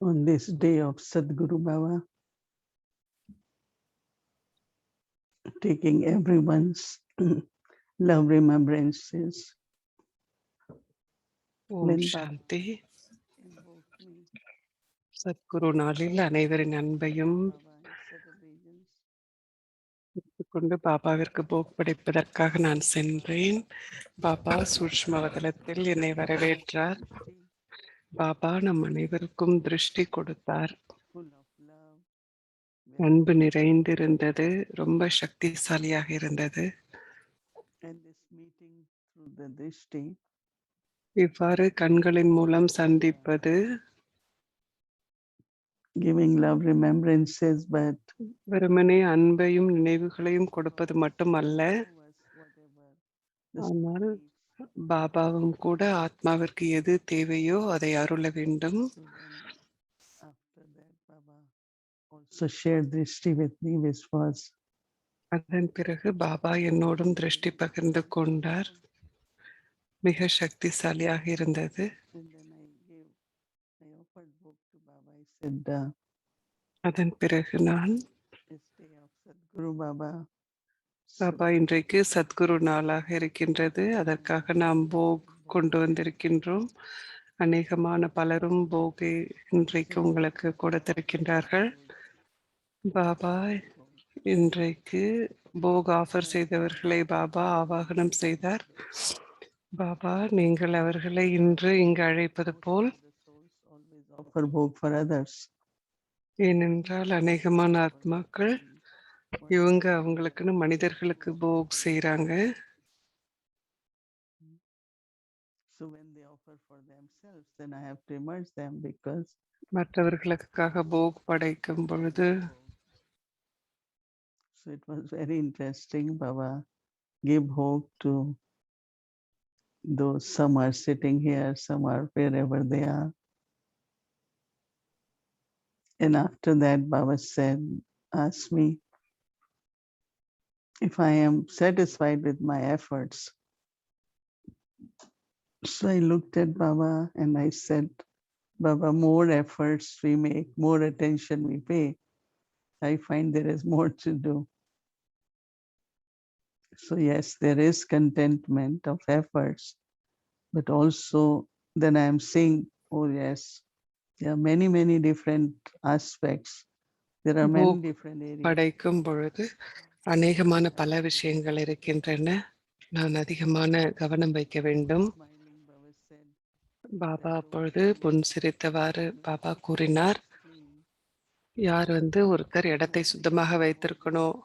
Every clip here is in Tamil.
On this day of Sadhguru Baba, taking everyone's love remembrances. ஓம் சாந்தி. சத்குரு நாளில் அனைவரின் அன்பையும் கொண்டு பாபாவிற்கு போக் படைப்பதற்காக நான் சென்றேன். பாபா சூட்ச்மவதனத்தில் என்னை வரவேற்றார். பாபா நம் அனைவருக்கும் திருஷ்டி கொடுத்தார். அன்பு நிறைந்திருந்தது, ரொம்ப சக்திசாலியாக இருந்தது. இவ்வாறு கண்களின் மூலம் சந்திப்பது, giving love remembrances, but வெறுமனே அன்பையும் நினைவுகளையும் கொடுப்பது மட்டுமல்ல, ஆனால் பாபாவும் கூட ஆத்மாவிற்கு எது தேவையோ அதை அருள வேண்டும். also share drishti with me, which was அதன் பிறகு பாபா என்னோடும் திருஷ்டி பகிர்ந்து கொண்டார். மிக சக்திசாலியாக இருந்தது. அதன் பிறகு நான் பாபா இன்றைக்கு சத்குரு நாளாக இருக்கின்றது, அதற்காக நாம் போக் கொண்டு வந்திருக்கின்றோம். அநேகமான பலரும் போகை இன்றைக்கு உங்களுக்கு கொடுத்திருக்கின்றார்கள். பாபா இன்றைக்கு போக் ஆஃபர் செய்தவர்களை பாபா ஆவாகனம் செய்தார். பாபா, நீங்கள் அவர்களை இன்று இங்கு அழைப்பது போல், ஏனென்றால் அநேகமான ஆத்மாக்கள் இவங்க அவங்களுக்குன்னு மனிதர்களுக்கு போக் செய்யறாங்க. மற்றவர்களுக்காக போக் படைக்கும் பொழுது so it was very interesting. Baba gave hope to those, some are sitting here, some are wherever they are. And after that, Baba said, asked me if I am satisfied with my efforts. So I looked at Baba and I said, Baba, more efforts we make, more attention we pay, I find there is more to do. So yes, there is contentment of efforts, but also then I am saying, oh yes, there are many, many different aspects. There are many different areas. படைக்கும் பொழுது அநேகமான பல விஷயங்கள் இருக்கின்றன. நான் அதிகமான கவனம் வைக்க வேண்டும். பாபா அப்பொழுது புன்சிரித்தவாறு பாபா கூறினார், யார் ஒருத்தர் இடத்தை சுத்தமாக வைத்திருக்கணும்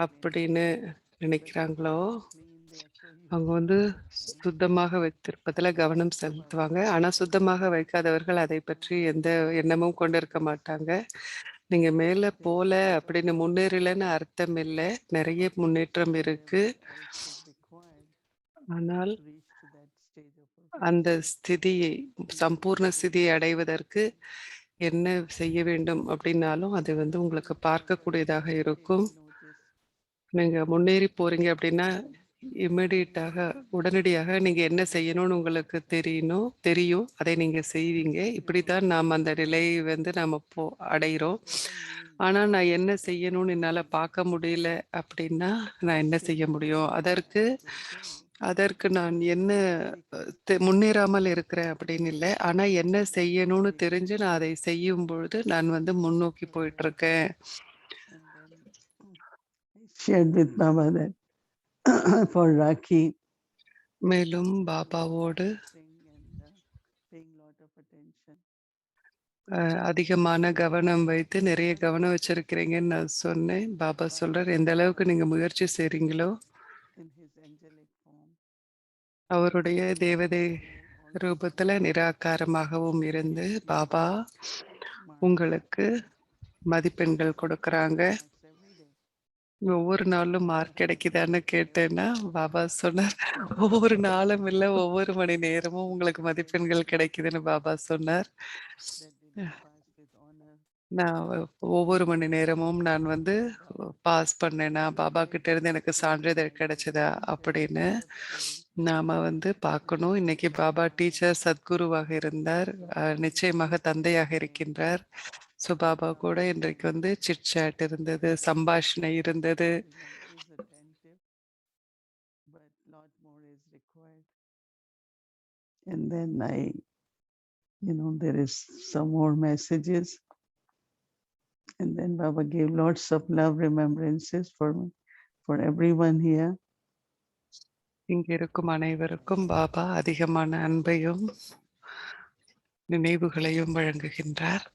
அப்படின்னு நினைக்கிறாங்களோ அவங்க சுத்தமாக வைத்திருப்பதில் கவனம் செலுத்துவாங்க. ஆனா சுத்தமாக வைக்காதவர்கள் அதை பற்றி எந்த எண்ணமும் கொண்டிருக்க மாட்டாங்க. நீங்க மேல போல அப்படின்னு முன்னேறலன்னு அர்த்தம் இல்லை, நிறைய முன்னேற்றம் இருக்கு. ஆனால் அந்த ஸ்திதியை, சம்பூர்ண ஸ்திதியை அடைவதற்கு என்ன செய்ய வேண்டும் அப்படின்னாலும் அது உங்களுக்கு பார்க்கக்கூடியதாக இருக்கும். நீங்க முன்னேறி போறீங்க அப்படின்னா இமிடியட்டாக, உடனடியாக நீங்க என்ன செய்யணும்னு உங்களுக்கு தெரியும், அதை நீங்க செய்வீங்க. இப்படித்தான் நாம் அந்த நிலை நாம அடைகிறோம். ஆனா நான் என்ன செய்யணும்னு என்னால பார்க்க முடியல அப்படின்னா நான் என்ன செய்ய முடியும்? அதற்கு நான் என்ன முன்னேறாமல் இருக்கிறேன் அப்படின்னு இல்லை, ஆனா என்ன செய்யணும்னு தெரிஞ்சு நான் அதை செய்யும் பொழுது நான் முன்னோக்கி போயிட்டு இருக்கேன். Shared with Baba that for Rakhi, மேலும் பாபாவோடு அதிகமான கவனம் வைத்து நிறைய கவனம் வச்சிருக்கிறீங்கன்னு நான் சொன்னேன். பாபா சொல்றார், எந்த அளவுக்கு நீங்க முயற்சி செய்றீங்களோ அவருடைய தேவதை ரூபத்துல நிராகாரமாகவும் இருந்து பாபா உங்களுக்கு மதிப்பெண்கள் கொடுக்கறாங்க. ஒவ்வொரு நாளும் மார்க் கிடைக்குதான்னு கேட்டேன்னா பாபா சொன்னார், ஒவ்வொரு நாளும் இல்லை, ஒவ்வொரு மணி நேரமும் உங்களுக்கு மதிப்பெண்கள் கிடைக்குதுன்னு பாபா சொன்னார். நான் ஒவ்வொரு மணி நேரமும் நான் பாஸ் பண்ணேனா, பாபா கிட்ட இருந்து எனக்கு சான்றிதழ் கிடைச்சதா அப்படின்னு நாம வந்து பார்க்கணும். இன்னைக்கு பாபா டீச்சர் சத்குருவாக இருந்தார், நிச்சயமாக தந்தையாக இருக்கின்றார். ஸோ பாபா கூட இன்றைக்கு வந்து சிட் சாட் இருந்தது, சம்பாஷணை இருந்தது. Is attentive, but lot more is required. And then there is some more messages. And then Baba gave lots of love remembrances for everyone here. இங்க இருக்கும் அனைவருக்கும் பாபா அதிகமான அன்பையும் நினைவுகளையும் வழங்குகின்றார்.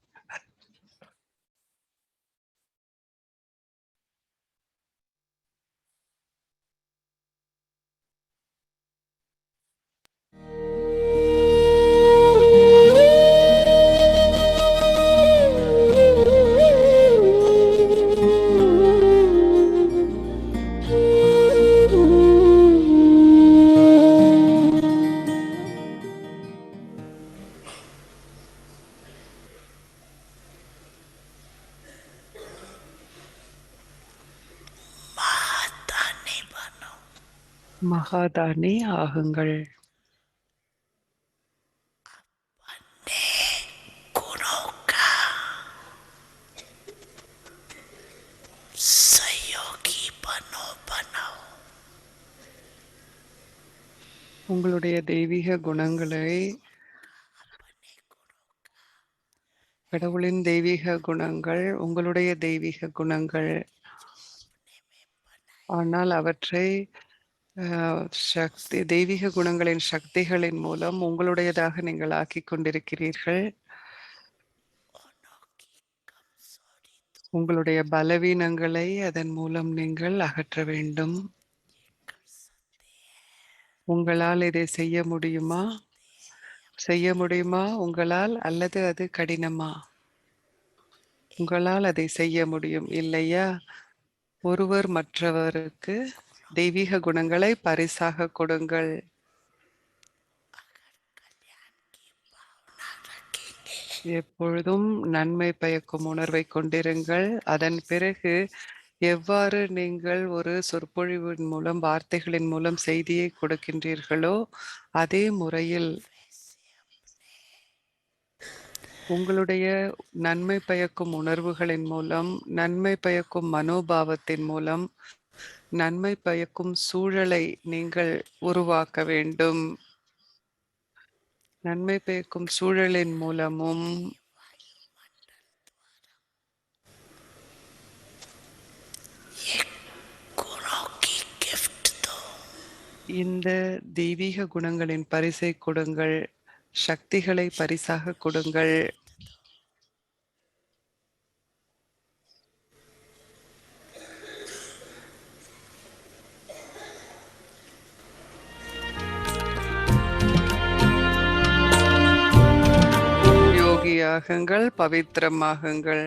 மகாதானி ஆகுங்கள். உங்களுடைய தெய்வீக குணங்களை, கடவுளின் தெய்வீக குணங்கள் உங்களுடைய தெய்வீக குணங்கள், ஆனால் அவற்றை சக்தி தெய்வீக குணங்களின் சக்திகளின் மூலம் உங்களுடையதாக நீங்கள் ஆக்கிக் கொண்டிருக்கிறீர்கள். உங்களுடைய பலவீனங்களை அதன் மூலம் நீங்கள் அகற்ற வேண்டும். உங்களால் இதை செய்ய முடியுமா? செய்ய முடியுமா உங்களால், அல்லது அது கடினமா? உங்களால் அதை செய்ய முடியும் இல்லையா? ஒருவர் மற்றவருக்கு தெய்வீக குணங்களை பரிசாக கொடுங்கள். எப்பொழுதும் நன்மை பயக்கும் உணர்வை கொண்டிருங்கள். அதன் பிறகு எவ்வாறு நீங்கள் ஒரு சொற்பொழிவின் மூலம், வார்த்தைகளின் மூலம் செய்தியை கொடுக்கின்றீர்களோ அதே முறையில் உங்களுடைய நன்மை பயக்கும் உணர்வுகளின் மூலம், நன்மை பயக்கும் மனோபாவத்தின் மூலம், நன்மை பயக்கும் சூழலை நீங்கள் உருவாக்க வேண்டும். நன்மை பயக்கும் சூழலின் மூலமும் இந்த தெய்வீக குணங்களின் பரிசை கொடுங்கள், சக்திகளை பரிசாக கொடுங்கள். யோகியாகுங்கள், பவித்திரமாகுங்கள்.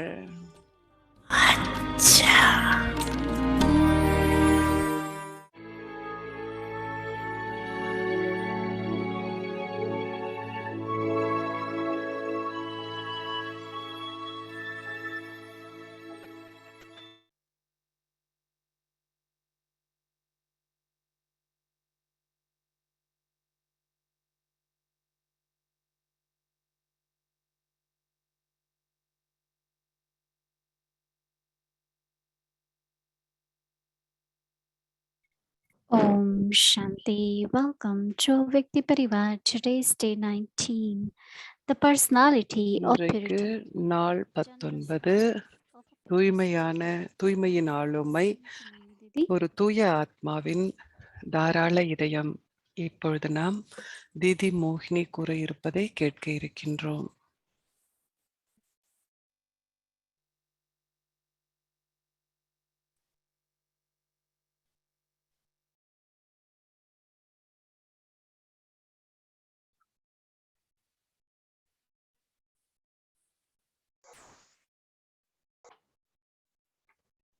Om Shanti. Welcome to Vikti Parivar. Today's day 19. The personality of இன்றைக்கு Purity. நாள் 19, தூய்மையின் ஆளுமை, ஒரு தூய ஆத்மாவின் தாராள இதயம். இப்பொழுது நாம் திதி மோகினி கூற இருப்பதை கேட்க இருக்கின்றோம்.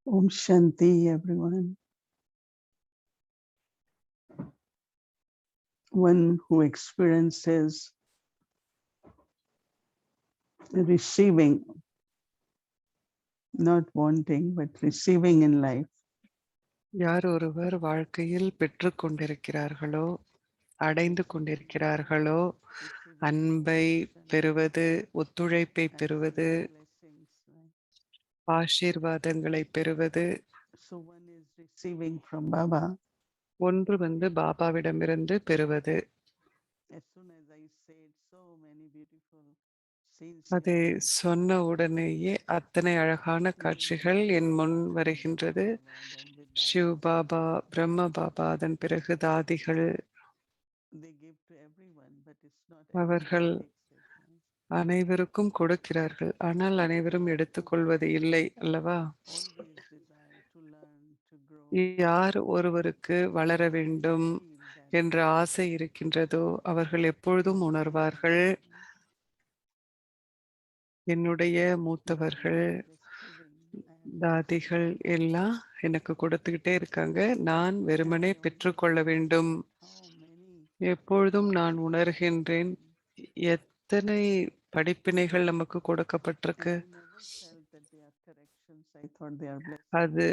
Om Shanti, everyone. One who experiences receiving not wanting but receiving in life. யார் ஒருவர் வாழ்க்கையில் பெற்றுக்கொண்டிருக்கிறார்களோ, அடைந்து கொண்டிருக்கிறார்களோ, அன்பை பெறுவது, ஒத்துழைப்பை பெறுவது, Blessings, right? ஆசீர்வாதங்களை பெறுவது. So one is receiving from Baba. ஒன்று பாபாவிடமிருந்து பெறுவது. As soon as I said, so many beautiful scenes அதை came in சொன்ன உடனேயே அத்தனை அழகான காட்சிகள் என் முன் வருகின்றது. சிவ் பாபா, பிரம்ம பாபா, அதன் பிறகு தாதிகள். they give to everyone, but it's not அவர்கள் everyone takes it, right? அனைவருக்கும் கொடுக்கிறார்கள், ஆனால் அனைவரும் எடுத்துக்கொள்வது இல்லை அல்லவா? Always desire to learn, to grow. யார் ஒருவருக்கு வளர வேண்டும் Feel that என்ற ஆசை இருக்கின்றதோ அவர்கள் எப்பொழுதும் உணர்வார்கள், என்னுடைய மூத்தவர்கள், just giving and தாதிகள் எல்லாம் எனக்கு கொடுத்துக்கிட்டே இருக்காங்க, நான் வெறுமனே பெற்றுக்கொள்ள வேண்டும். how many எப்பொழுதும் நான் உணர்கின்றேன் எத்தனை படிப்பினைகள் நமக்கு கொடுக்கப்பட்டிருக்கு. I never felt that they are corrections. I thought they are blessings. அது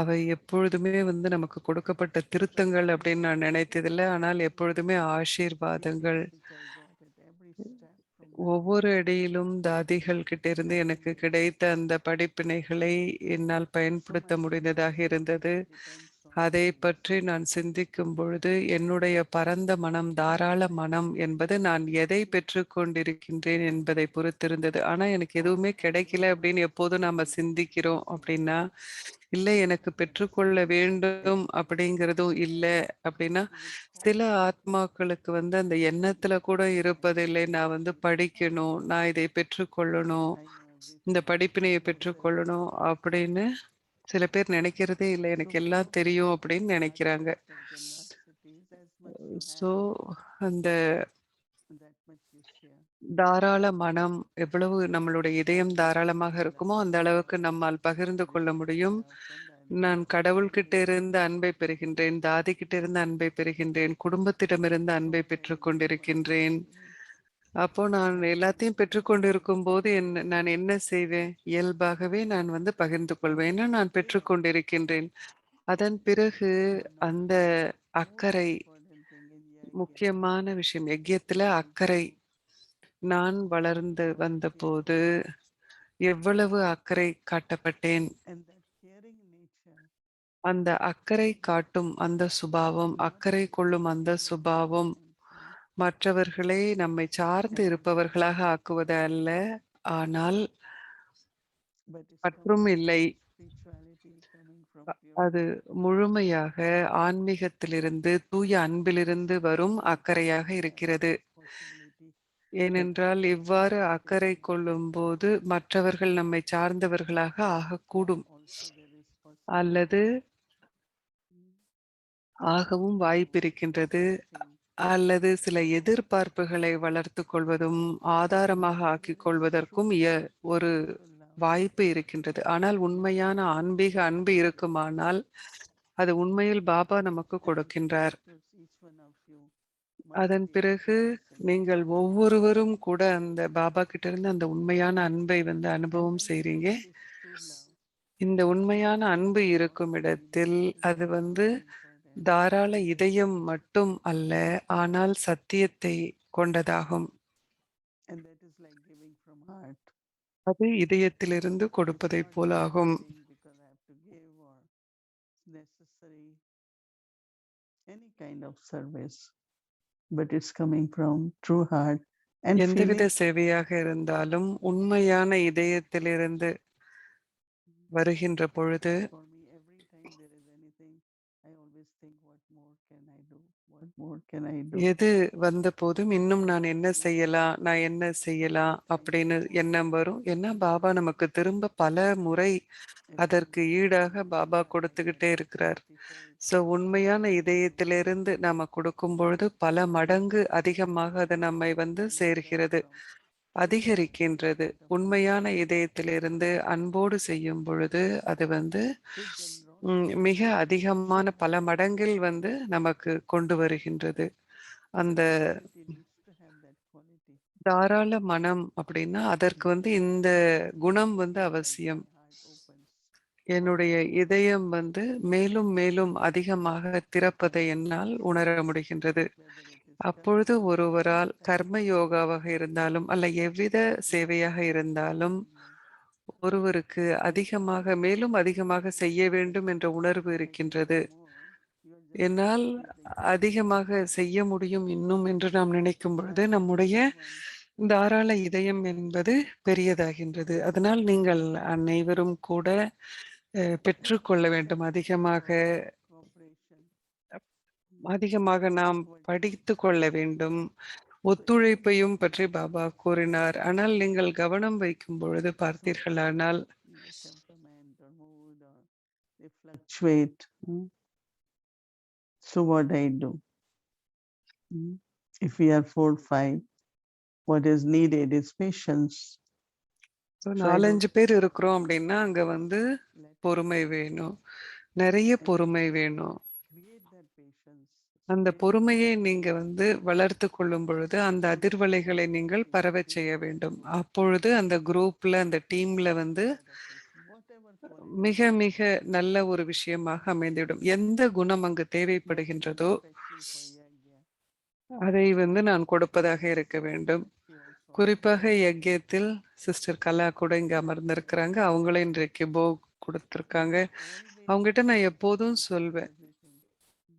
அவை எப்பொழுதுமே நமக்கு கொடுக்கப்பட்ட திருத்தங்கள் அப்படின்னு நான் நினைத்ததில்லை, ஆனால் எப்பொழுதுமே ஆசீர்வாதங்கள். Which I got at every step from ஒவ்வொரு அடியிலும் தாதிகள் கிட்ட இருந்து எனக்கு கிடைத்த அந்த படிப்பினைகளை என்னால் பயன்படுத்த முடிந்ததாக இருந்தது. depends on அதை பற்றி நான் சிந்திக்கும் பொழுது என்னுடைய பரந்த மனம், தாராள மனம் என்பது நான் எதை பெற்றுக்கொண்டிருக்கின்றேன் என்பதை பொறுத்திருந்தது. ஆனா எனக்கு எதுவுமே கிடைக்கல அப்படின்னு எப்போதும் நாம சிந்திக்கிறோம் அப்படின்னா, இல்லை எனக்கு பெற்றுக்கொள்ள வேண்டும் அப்படிங்கிறதும் இல்லை அப்படின்னா, சில ஆத்மாக்களுக்கு அந்த எண்ணத்துல கூட இருப்பதில்லை, நான் படிக்கணும், நான் இதை பெற்றுக்கொள்ளணும், I know everything. இந்த படிப்பினையை பெற்றுக்கொள்ளணும் அப்படின்னு சில பேர் நினைக்கிறதே இல்லை. எனக்கு எல்லாம் தெரியும் அப்படின்னு நினைக்கிறாங்க. Generosities, as much you so அந்த have, that much you share. தாராள மனம் எவ்வளவு நம்மளுடைய இதயம் தாராளமாக இருக்குமோ அந்த அளவுக்கு நம்மால் பகிர்ந்து கொள்ள முடியும். நான் கடவுள்கிட்ட இருந்து அன்பை பெறுகின்றேன், தாதி கிட்ட இருந்து அன்பை பெறுகின்றேன், குடும்பத்திடமிருந்து அன்பை பெற்றுக் கொண்டிருக்கின்றேன். அப்போ நான் எல்லாத்தையும் பெற்றுக்கொண்டிருக்கும் போது நான் என்ன செய்வேன்? இயல்பாகவே நான் பகிர்ந்து கொள்வேன். ஏன்னா நான் பெற்றுக்கொண்டிருக்கின்றேன். அதன் பிறகு அந்த அக்கறை, Important thing in Yajna. முக்கியமான விஷயம், யஜ்யத்துல அக்கறை. நான் வளர்ந்து வந்தபோது எவ்வளவு அக்கறை காட்டப்பட்டேன். And that caring nature, அந்த அக்கறை காட்டும் அந்த சுபாவம், அக்கறை கொள்ளும் அந்த சுபாவம் மற்றவர்களை நம்மை சார்ந்து இருப்பவர்களாக ஆக்குவது அல்ல, ஆனால் but it's பற்றும் இல்லை. spirituality coming from அது pure முழுமையாக ஆன்மீகத்திலிருந்து, தூய அன்பிலிருந்து வரும் அக்கறையாக இருக்கிறது. possibility. ஏனென்றால் இவ்வாறு அக்கறை கொள்ளும் போது மற்றவர்கள் நம்மை சார்ந்தவர்களாக ஆகக்கூடும், Also there is அல்லது ஆகவும் வாய்ப்பிருக்கின்றது, அல்லது சில எதிர்பார்ப்புகளை வளர்த்து கொள்வதும் ஆதாரமாக ஆக்கிக் கொள்வதற்கும் ஒரு வாய்ப்பு இருக்கின்றது. ஆனால் உண்மையான ஆன்மீக அன்பு இருக்குமானால் அது உண்மையில் பாபா நமக்கு கொடுக்கின்றார். each one of you அதன் பிறகு நீங்கள் ஒவ்வொருவரும் கூட அந்த பாபா கிட்ட இருந்து அந்த உண்மையான அன்பை அனுபவம் செய்றீங்க. true love. இந்த உண்மையான அன்பு இருக்கும் இடத்தில் அது தாராள இதயம் மட்டும் அல்ல, ஆனால் சத்தியத்தை கொண்டதாகும். And that is like giving from heart. அது இதயத்திலிருந்து கொடுப்பதைப் போலாகும். Because I have to give or necessary any kind of service, but it's coming from true heart and எந்தவித feeling. சேவையாக இருந்தாலும் உண்மையான இதயத்திலிருந்து வருகின்ற பொழுது For me, every time there is anything, I always think, what more can I do? What more can I do? எது வந்த போதும் இன்னும் நான் என்ன செய்யலாம், நான் என்ன செய்யலாம் அப்படின்னு எண்ணம் வரும். ஏன்னா பாபா நமக்கு திரும்ப பல முறை அதற்கு ஈடாக பாபா கொடுத்துக்கிட்டே இருக்கிறார். ஸோ உண்மையான இதயத்திலிருந்து நாம கொடுக்கும் பொழுது பல மடங்கு அதிகமாக அது நம்மை சேர்கிறது, அதிகரிக்கின்றது. உண்மையான இதயத்திலிருந்து அன்போடு செய்யும் பொழுது அது மிக அதிகமான பல மடங்கில் நமக்கு கொண்டு வருகின்றது. அந்த தாராள மனம் அப்படின்னா அதற்கு இந்த குணம் அவசியம். என்னுடைய இதயம் வந்து மேலும் மேலும் அதிகமாக திறப்பதை என்னால் உணர முடிகின்றது. அப்பொழுது ஒருவரால் கர்ம யோகாவாக இருந்தாலும் அல்ல எவ்வித சேவையாக இருந்தாலும் ஒருவருக்கு அதிகமாக மேலும் அதிகமாக செய்ய வேண்டும் என்ற உணர்வு இருக்கின்றது. என்னால் அதிகமாக செய்ய முடியும் இன்னும் என்று நாம் நினைக்கும் பொழுது நம்முடைய தாராள இதயம் என்பது பெரியதாகின்றது. அதனால் நீங்கள் அனைவரும் கூட பெற்றுக்கொள்ள வேண்டும். அதிகமாக நாம் படித்து கொள்ள வேண்டும். ஒத்துழைப்பையும் பற்றி பாபா கூறினார். ஆனால் நீங்கள் கவனம் வைக்கும் பொழுது பார்த்தீர்களானால் they fluctuate. So what I do? If we are 4, 5, what is needed is patience. 4-5 பேர் இருக்கிறோம் அப்படின்னா அங்க வந்து பொறுமை வேணும். நிறைய பொறுமை வேணும். அந்த பொறுமையை நீங்க வந்து வளர்த்து கொள்ளும் பொழுது அந்த அதிர்வலைகளை நீங்கள் பரவச் செய்ய வேண்டும். அப்பொழுது அந்த குரூப்ல அந்த டீம்ல வந்து மிக மிக நல்ல ஒரு விஷயமாக அமைந்துவிடும். எந்த குணம் அங்கு தேவைப்படுகின்றதோ அதை வந்து நான் கொடுப்பதாக இருக்க வேண்டும். குறிப்பாக யக்ஞத்தில் சிஸ்டர் கலா கூட இங்க அமர்ந்திருக்கிறாங்க. அவங்களும் இன்றைக்கு கொடுத்திருக்காங்க. அவங்ககிட்ட நான் எப்போதும் சொல்வேன்,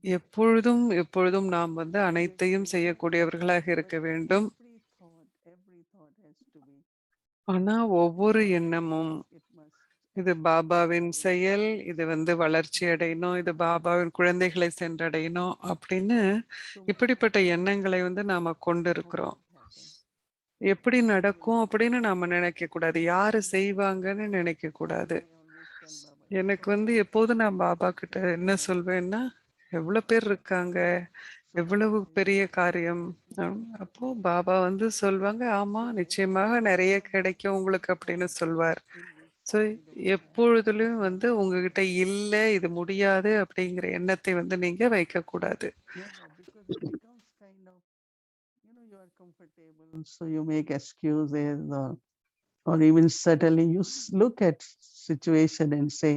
எப்பொழுதும் நாம் வந்து அனைத்தையும் செய்யக்கூடியவர்களாக இருக்க வேண்டும். ஆனா ஒவ்வொரு எண்ணமும் இது பாபாவின் செயல், இது வந்து வளர்ச்சி அடையணும், இது பாபாவின் குழந்தைகளை சென்றடையணும் அப்படின்னு இப்படிப்பட்ட எண்ணங்களை வந்து நாம கொண்டு இருக்கிறோம். எப்படி நடக்கும் அப்படின்னு நாம நினைக்க கூடாது. யாரு செய்வாங்கன்னு நினைக்க கூடாது. எனக்கு வந்து எப்போதும் நான் பாபா கிட்ட என்ன சொல்வேன்னா, எவ்வளவு பேர் இருக்காங்க, எவ்வளவு பெரிய காரியம். அப்போ பாபா வந்து சொல்வாங்க, ஆமா நிச்சயமாக நிறைய கிடைக்கும் உங்களுக்கு அப்படின்னு சொல்வார். ஸோ எப்பொழுதுலயும் வந்து உங்ககிட்ட இல்ல, இது முடியாது அப்படிங்கிற எண்ணத்தை வந்து நீங்க வைக்கக்கூடாது. You are comfortable, so you make excuses, or even suddenly you look at situation and say,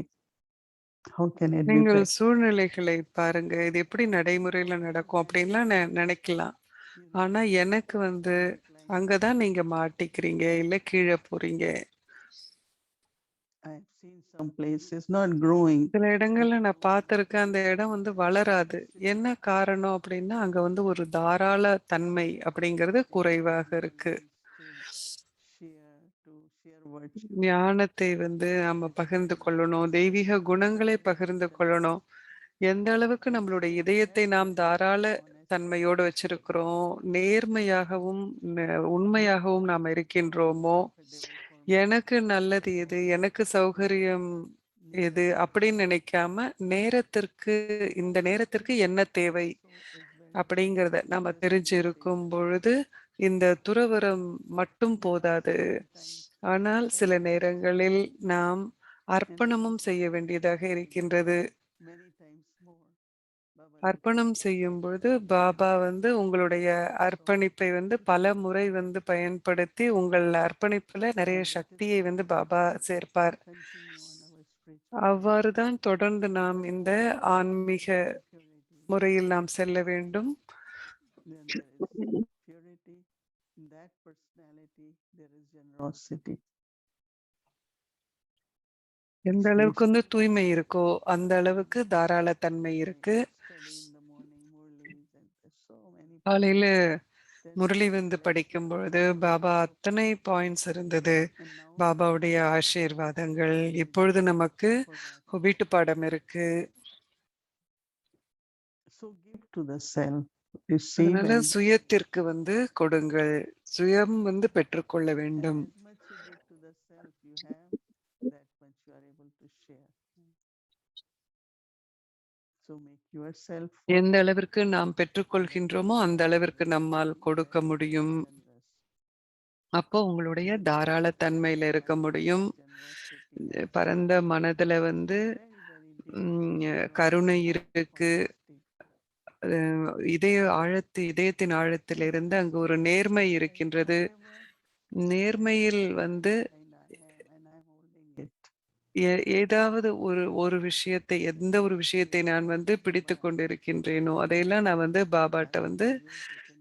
how can it be? நீங்கள் சூழ்நிலைகளை பாருங்க, இது எப்படி நடைமுறையில நடக்கும் அப்படின்லாம் நினைக்கலாம். ஆனா எனக்கு வந்து அங்கதான் நீங்க மாட்டிக்கிறீங்க, இல்ல கீழே போறீங்க. I've seen some places not growing. சில இடங்கள்ல நான் பார்த்திருக்கேன், அந்த இடம் வந்து வளராது. என்ன காரணம் அப்படின்னா அங்க வந்து ஒரு தாராள தன்மை அப்படிங்கிறது குறைவாக இருக்கு. ஞானத்தை வந்து நம்ம பகிர்ந்து கொள்ளணும், தெய்வீக குணங்களை பகிர்ந்து கொள்ளணும். எந்த அளவுக்கு நம்மளுடைய இதயத்தை நாம் தாராள தன்மையோடு வச்சிருக்கிறோம், நேர்மையாகவும் உண்மையாகவும் நாம் இருக்கின்றோமோ, எனக்கு நல்லது எது, எனக்கு சௌகரியம் எது அப்படின்னு நினைக்காம நேரத்திற்கு இந்த நேரத்திற்கு என்ன தேவை அப்படிங்கிறத நம்ம தெரிஞ்சிருக்கும் பொழுது இந்த துறவரம் மட்டும் போதாது. ஆனால் சில நேரங்களில் நாம் அர்ப்பணமும் செய்ய வேண்டியதாக இருக்கின்றது. அர்ப்பணம் செய்யும் பொழுது பாபா வந்து உங்களுடைய அர்ப்பணிப்பை வந்து பல முறை வந்து பயன்படுத்தி உங்கள் அர்ப்பணிப்புல நிறைய சக்தியை வந்து பாபா சேர்ப்பார். அவ்வாறுதான் தொடர்ந்து நாம் இந்த ஆன்மீக முறையில் நாம் செல்ல வேண்டும். எந்த அளவுக்கு வந்து தூய்மை இருக்கோ அந்த அளவுக்கு தாராள தன்மை இருக்கு. காலையில முரளி வந்து படிக்கும் பொழுது பாபா அத்தனை பாயிண்ட்ஸ் இருந்தது. பாபாவுடைய ஆசீர்வாதங்கள் இப்பொழுது நமக்கு வீட்டு பாடம் இருக்கு. அதனால சுயத்திற்கு வந்து கொடுங்கள், சுயம் வந்து பெற்றுக்கொள்ள வேண்டும். எந்த அளவிற்கு நாம் பெற்றுக்கொள்கின்றோமோ அந்த அளவிற்கு நம்மால் கொடுக்க முடியும். அப்போ உங்களுடைய தாராள தன்மையில இருக்க முடியும். பரந்த மனதுல வந்து கருணை இருக்கு. இதயத்தின் ஆழத்திலிருந்து அங்கு ஒரு நேர்மை இருக்கின்றது. நேர்மையில் வந்து ஏதாவது ஒரு விஷயத்தை எந்த ஒரு விஷயத்தை நான் வந்து பிடித்துக் கொண்டிருக்கின்றேனோ, அதையெல்லாம் நான் வந்து பாபாட்ட வந்து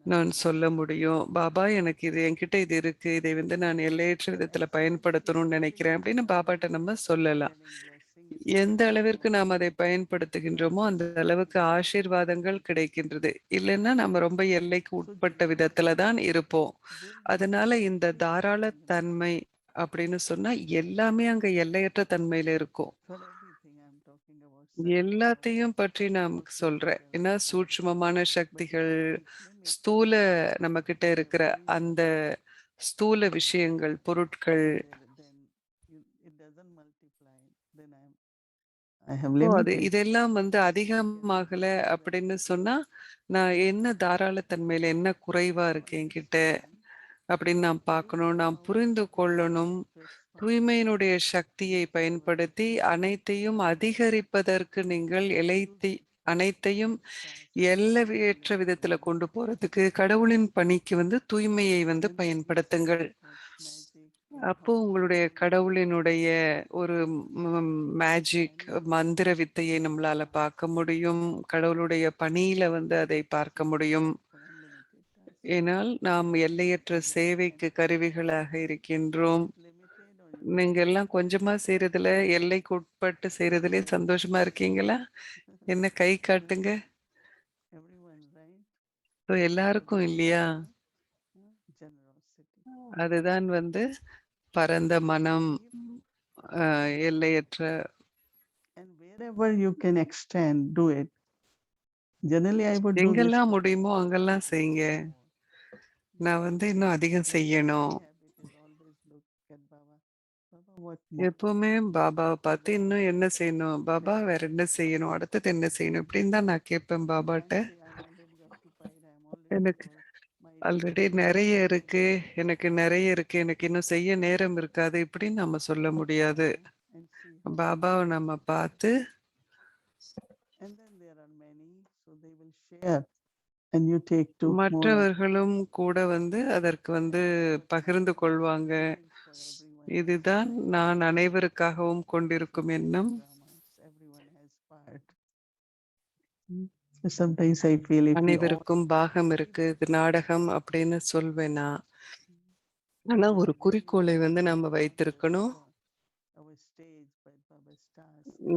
நான் சொல்ல முடியும். "பாபா எனக்கு இது என்கிட்ட இது இருக்கு. இதை வந்து நான் எல்லையற்ற விதத்தில பயன்படுத்தணும்னு நெனைக்கிறேன்." அப்படின்னு பாபாட்ட நம்ம சொல்லலாம். எந்த அளவிற்கு நாம் அதை பயன்படுத்துகின்றோமோ, அந்த அளவுக்கு ஆசீர்வாதங்கள் கிடைக்கின்றது. இல்லன்னா நம்ம ரொம்ப எல்லைக்கு உட்பட்ட விதத்தில தான் இருப்போம். அதனால இந்த தாராள தன்மை அப்படின்னு சொன்னா, எல்லாமே அங்க எல்லையற்ற தன்மையில இருக்கும். எல்லாத்தையும் பற்றி நான் சொல்றேன். ஏன்னா சூட்சுமமான சக்திகள், ஸ்தூல நம்மகிட்ட இருக்கிற அந்த ஸ்தூல விஷயங்கள், பொருட்கள். இதெல்லாம் வந்து அதிகமாகல அப்படின்னு சொன்னா, நான் என்ன தாராள தன்மையில என்ன குறைவா இருக்கு என்கிட்ட அப்படின்னு நான் பார்க்கணும். நான் புரிந்து கொள்ளணும். தூய்மையினுடைய சக்தியை பயன்படுத்தி அனைத்தையும் அதிகரிப்பதற்கு நீங்கள் அனைத்தையும் எல்லையற்ற விதத்துல கொண்டு போறதுக்கு கடவுளின் பணிக்கு வந்து தூய்மையை வந்து பயன்படுத்துங்கள். அப்போ உங்களுடைய கடவுளினுடைய ஒரு மேஜிக் மந்திர வித்தையை நம்மளால பார்க்க முடியும். கடவுளுடைய பணியில வந்து அதை பார்க்க முடியும். ஏனால் நாம் எல்லையற்ற சேவைக்கு கருவிகளாக இருக்கின்றோம். நீங்க எல்லாம் கொஞ்சமா செய்றதுல, எல்லைக்கு உட்பட்டு செய்றதிலே சந்தோஷமா இருக்கீங்களா? என்ன கை காட்டுங்க. எல்லாருக்கும் இல்லையா? அதுதான் வந்து பரந்த மனம், எல்லையற்ற. எங்கெல்லாம் முடியுமோ அங்கெல்லாம் செய்யுங்க. நான் வந்து இன்னும் அதிகம் செய்யணும். எப்பவுமே பாபாவ பார்த்து இன்னும் என்ன செய்யணும்? பாபா வேற என்ன செய்யணும்? அடுத்தது என்ன செய்யணும்? இப்படின்னு தான் நான் கேட்பேன் பாபாட்ட. எனக்கு ஆல்ரெடி நெறைய இருக்கு. எனக்கு நெறைய இருக்கு. எனக்கு இன்னும் செய்ய நேரம் இருக்காது. இப்படின்னு நம்ம சொல்ல முடியாது. பாபாவ நம்ம பார்த்து மற்றவர்களும் கூட வந்து அதற்கு வந்து பகிர்ந்து கொள்வாங்க. இதுதான் நான் அனைவருக்காகவும் கொண்டிருக்கும் எண்ணம். அனைவருக்கும் பாகம் இருக்கு. இது நாடகம் அப்படின்னு சொல்வேன் நான். ஆனா ஒரு குறிக்கோளை வந்து நம்ம வைத்திருக்கணும்.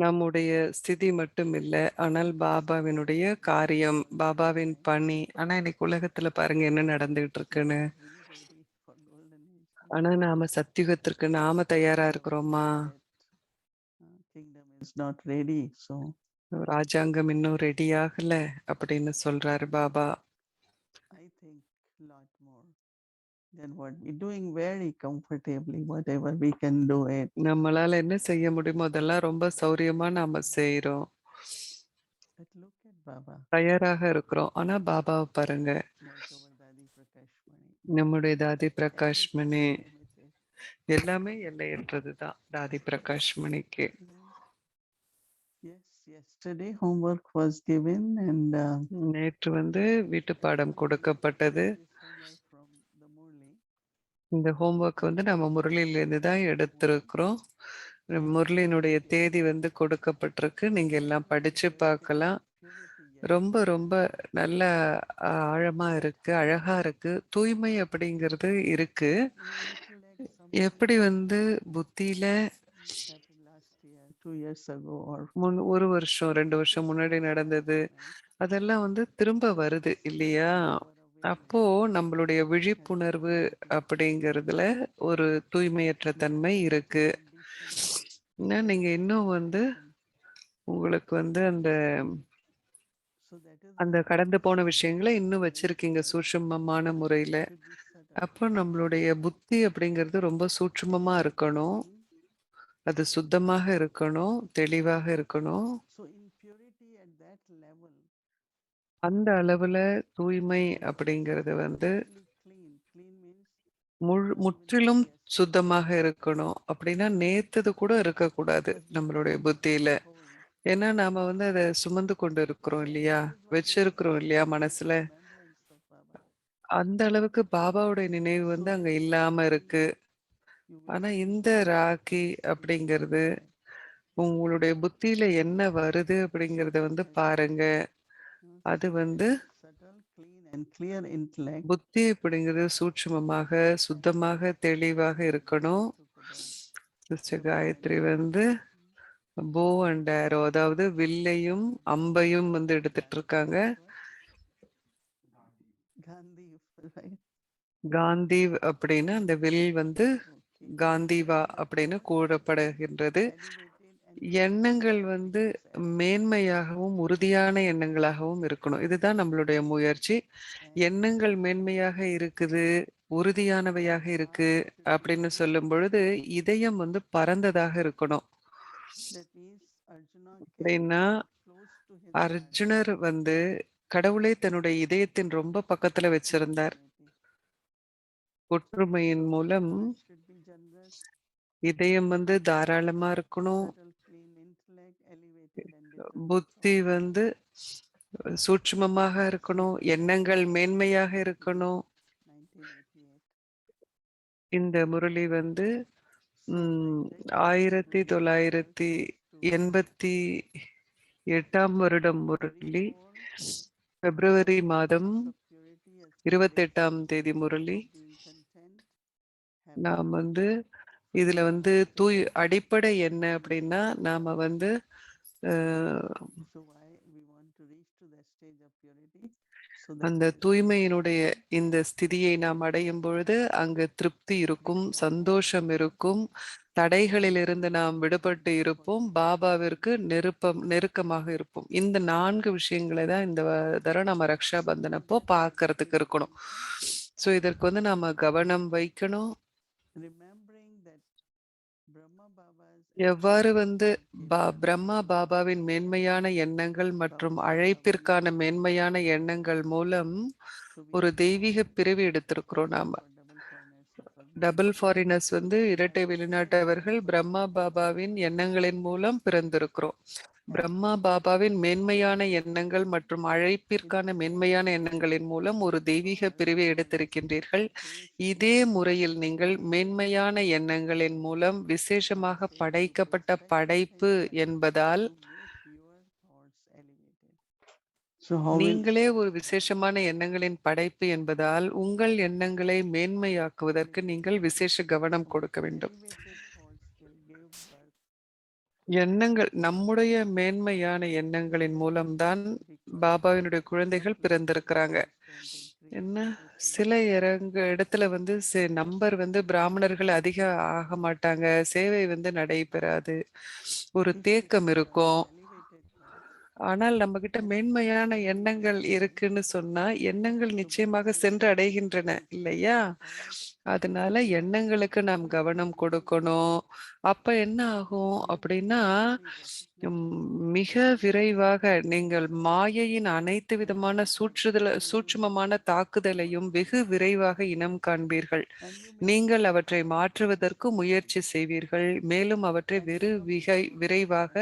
நம்முடைய ஸ்திதி மட்டும் இல்ல. ஆனால் பாபாவினுடைய காரியம், பாபாவின் பணி. ஆனா இன்னைக்கு உலகத்துல பாருங்க என்ன நடந்துகிட்டு இருக்குன்னு. ஆனா நாம சத்தியுகத்திற்கு நாம தயாரா இருக்கிறோமா? ராஜாங்கம் இன்னும் ரெடி ஆகல அப்படின்னு சொல்றாரு பாபா. நம்மளால என்ன செய்ய முடியுமோ அதெல்லாம் ரொம்ப சௌரியமா நாம செய்றோம். தயாராக இருக்கிறோம். ஆனா பாபாவ பாருங்க. நம்முடைய தாதி பிரகாஷ் மணி எல்லாமே எல்லையற்றது தான் தாதி பிரகாஷ் மணிக்கு. நேற்று வந்து வீட்டு பாடம் கொடுக்கப்பட்டது. இந்த ஹோம்வொர்க் வந்து நம்ம முரளியிலிருந்து தான் எடுத்திருக்கிறோம். முரளியினுடைய தேதி வந்து கொடுக்கப்பட்டிருக்கு. நீங்க எல்லாம் படிச்சு பார்க்கலாம். ரொம்ப ரொம்ப நல்ல ஆழமா இருக்கு. அழகா இருக்கு. தூய்மை அப்படிங்கிறது இருக்கு. எப்படி வந்து புத்தியில 1 வருஷம், 2 வருஷம் முன்னாடி நடந்தது. அதெல்லாம் வந்து திரும்ப வருது இல்லையா? அப்போ நம்மளுடைய விழிப்புணர்வு அப்படிங்கிறதுல ஒரு தூய்மையற்ற தன்மை இருக்கு. நீங்க இன்னும் வந்து உங்களுக்கு வந்து அந்த அந்த கடந்து போன விஷயங்கள இன்னும் வச்சிருக்கீங்க சூட்சுமமான முறையில. அப்போ நம்மளுடைய புத்தி அப்படிங்கிறது ரொம்ப சூட்சுமமா இருக்கணும். அது சுத்தமாக இருக்கணும், தெளிவாக இருக்கணும். அந்த அளவுல தூய்மை அப்படிங்கிறது வந்து முற்றிலும் சுத்தமாக இருக்கணும். அப்படின்னா நேத்தது கூட இருக்கக்கூடாது நம்மளுடைய புத்தியில. ஏன்னா நாம வந்து அத சுமந்து கொண்டு இருக்கிறோம் இல்லையா? வச்சிருக்கிறோம் இல்லையா மனசுல? அந்த அளவுக்கு பாபாவுடைய நினைவு வந்து அங்க இல்லாம இருக்கு. ஆனா இந்த ராக்கி அப்படிங்கிறது உங்களுடைய புத்தியில என்ன வருது அப்படிங்கிறத வந்து பாருங்க. அது வந்து subtle, clean and clear intellect புத்தி அப்படிங்கிறது சூட்சுமமாக, சுத்தமாக, தெளிவாக இருக்கணும். சிஸ்டர் காயத்ரி வந்து போ அண்ட் ஆரோ, அதாவது வில்லையும் அம்பையும் வந்து எடுத்துட்டு இருக்காங்க. Gandhi, right? காந்தி அப்படின்னு அந்த வில் வந்து Okay. காந்திவா அப்படின்னு கூறப்படுகின்றது. Elevated and எண்ணங்கள் வந்து conscious மேன்மையாகவும் உறுதியான எண்ணங்களாகவும் இருக்கணும். இதுதான் நம்மளுடைய முயற்சி. எண்ணங்கள் மேன்மையாக இருக்குது, உறுதியானவையாக இருக்கு அப்படின்னு சொல்லும் பொழுது இதயம் வந்து பரந்ததாக இருக்கணும். that is Arjuna kept அப்படின்னா God close to his heart. அர்ஜுனர் வந்து கடவுளை தன்னுடைய இதயத்தின் ரொம்ப பக்கத்துல வச்சிருந்தார். ஒற்றுமையின் மூலம் Heart should be generous, இதயம் வந்து தாராளமா இருக்கணும். subtle, clean intellect, elevated and determined புத்தி thought. வந்து சூட்சுமமாக இருக்கணும், எண்ணங்கள் மேன்மையாக இருக்கணும். 1988. இந்த முரளி வந்து So ம், my direction is 1988 வருடம் முரளி, recall பிப்ரவரி மாதம் of purity as 28ஆம் தேதி முரளி. being content, நாம் வந்து இதுல வந்து அடிப்படை என்ன அப்படின்னா நாம வந்து அஹ், so why we want to reach to that stage of purity, so அந்த that தூய்மையினுடைய இந்த ஸ்திதியை நாம் அடையும் பொழுது அங்கு திருப்தி இருக்கும், சந்தோஷம் இருக்கும், தடைகளிலிருந்து நாம் விடுபட்டு இருப்போம், பாபாவிற்கு நெருக்கமாக இருப்போம். இந்த 4 விஷயங்களை தான் இந்த தடவை நம்ம ரக்ஷா பந்தனப்போ பார்க்கறதுக்கு இருக்கணும். ஸோ இதற்கு வந்து நாம கவனம் வைக்கணும். remembering that Brahma Baba's எவ்வாறு வந்து பிரம்மா பாபாவின் மேன்மையான எண்ணங்கள் மற்றும் அழைப்பிற்கான மேன்மையான எண்ணங்கள் மூலம் ஒரு தெய்வீக பிறவி எடுத்திருக்கிறோம் நாம. டபுள் ஃபாரினர்ஸ் வந்து இரட்டை வெளிநாட்டவர்கள் பிரம்மா பாபாவின் எண்ணங்களின் மூலம் பிறந்திருக்கிறோம். பிரம்மா பாபாவின் மேன்மையான எண்ணங்கள் மற்றும் அழைப்பிற்கான மேன்மையான எண்ணங்களின் மூலம் ஒரு தெய்வீக பிரிவை எடுத்திருக்கின்றீர்கள். இதே முறையில் நீங்கள் மேன்மையான எண்ணங்களின் மூலம் விசேஷமாக படைக்கப்பட்ட படைப்பு என்பதால் நீங்களே ஒரு விசேஷமான எண்ணங்களின் படைப்பு என்பதால் உங்கள் எண்ணங்களை மேன்மையாக்குவதற்கு நீங்கள் விசேஷ கவனம் கொடுக்க வேண்டும். எண்ணங்கள், நம்முடைய மேன்மையான எண்ணங்களின் மூலம்தான் பாபாவினுடைய குழந்தைகள் பிறந்திருக்கிறாங்க. என்ன சில இடத்துல வந்து நம்பர் வந்து பிராமணர்கள் அதிக ஆக மாட்டாங்க, சேவை வந்து நடைபெறாது, ஒரு தேக்கம் இருக்கும். ஆனால் நம்ம கிட்ட மேன்மையான எண்ணங்கள் இருக்குன்னு சொன்னா எண்ணங்கள் நிச்சயமாக சென்று அடைகின்றன இல்லையா? அதனால எண்ணங்களுக்கு நாம் கவனம் கொடுக்கணும். அப்ப என்ன ஆகும் அப்படின்னா மிக விரைவாக நீங்கள் மாயையின் அனைத்து விதமான சூட்சுமமான தாக்குதலையும் வெகு விரைவாக இனம் காண்பீர்கள். நீங்கள் அவற்றை மாற்றுவதற்கு முயற்சி செய்வீர்கள், மேலும் அவற்றை விரைவாக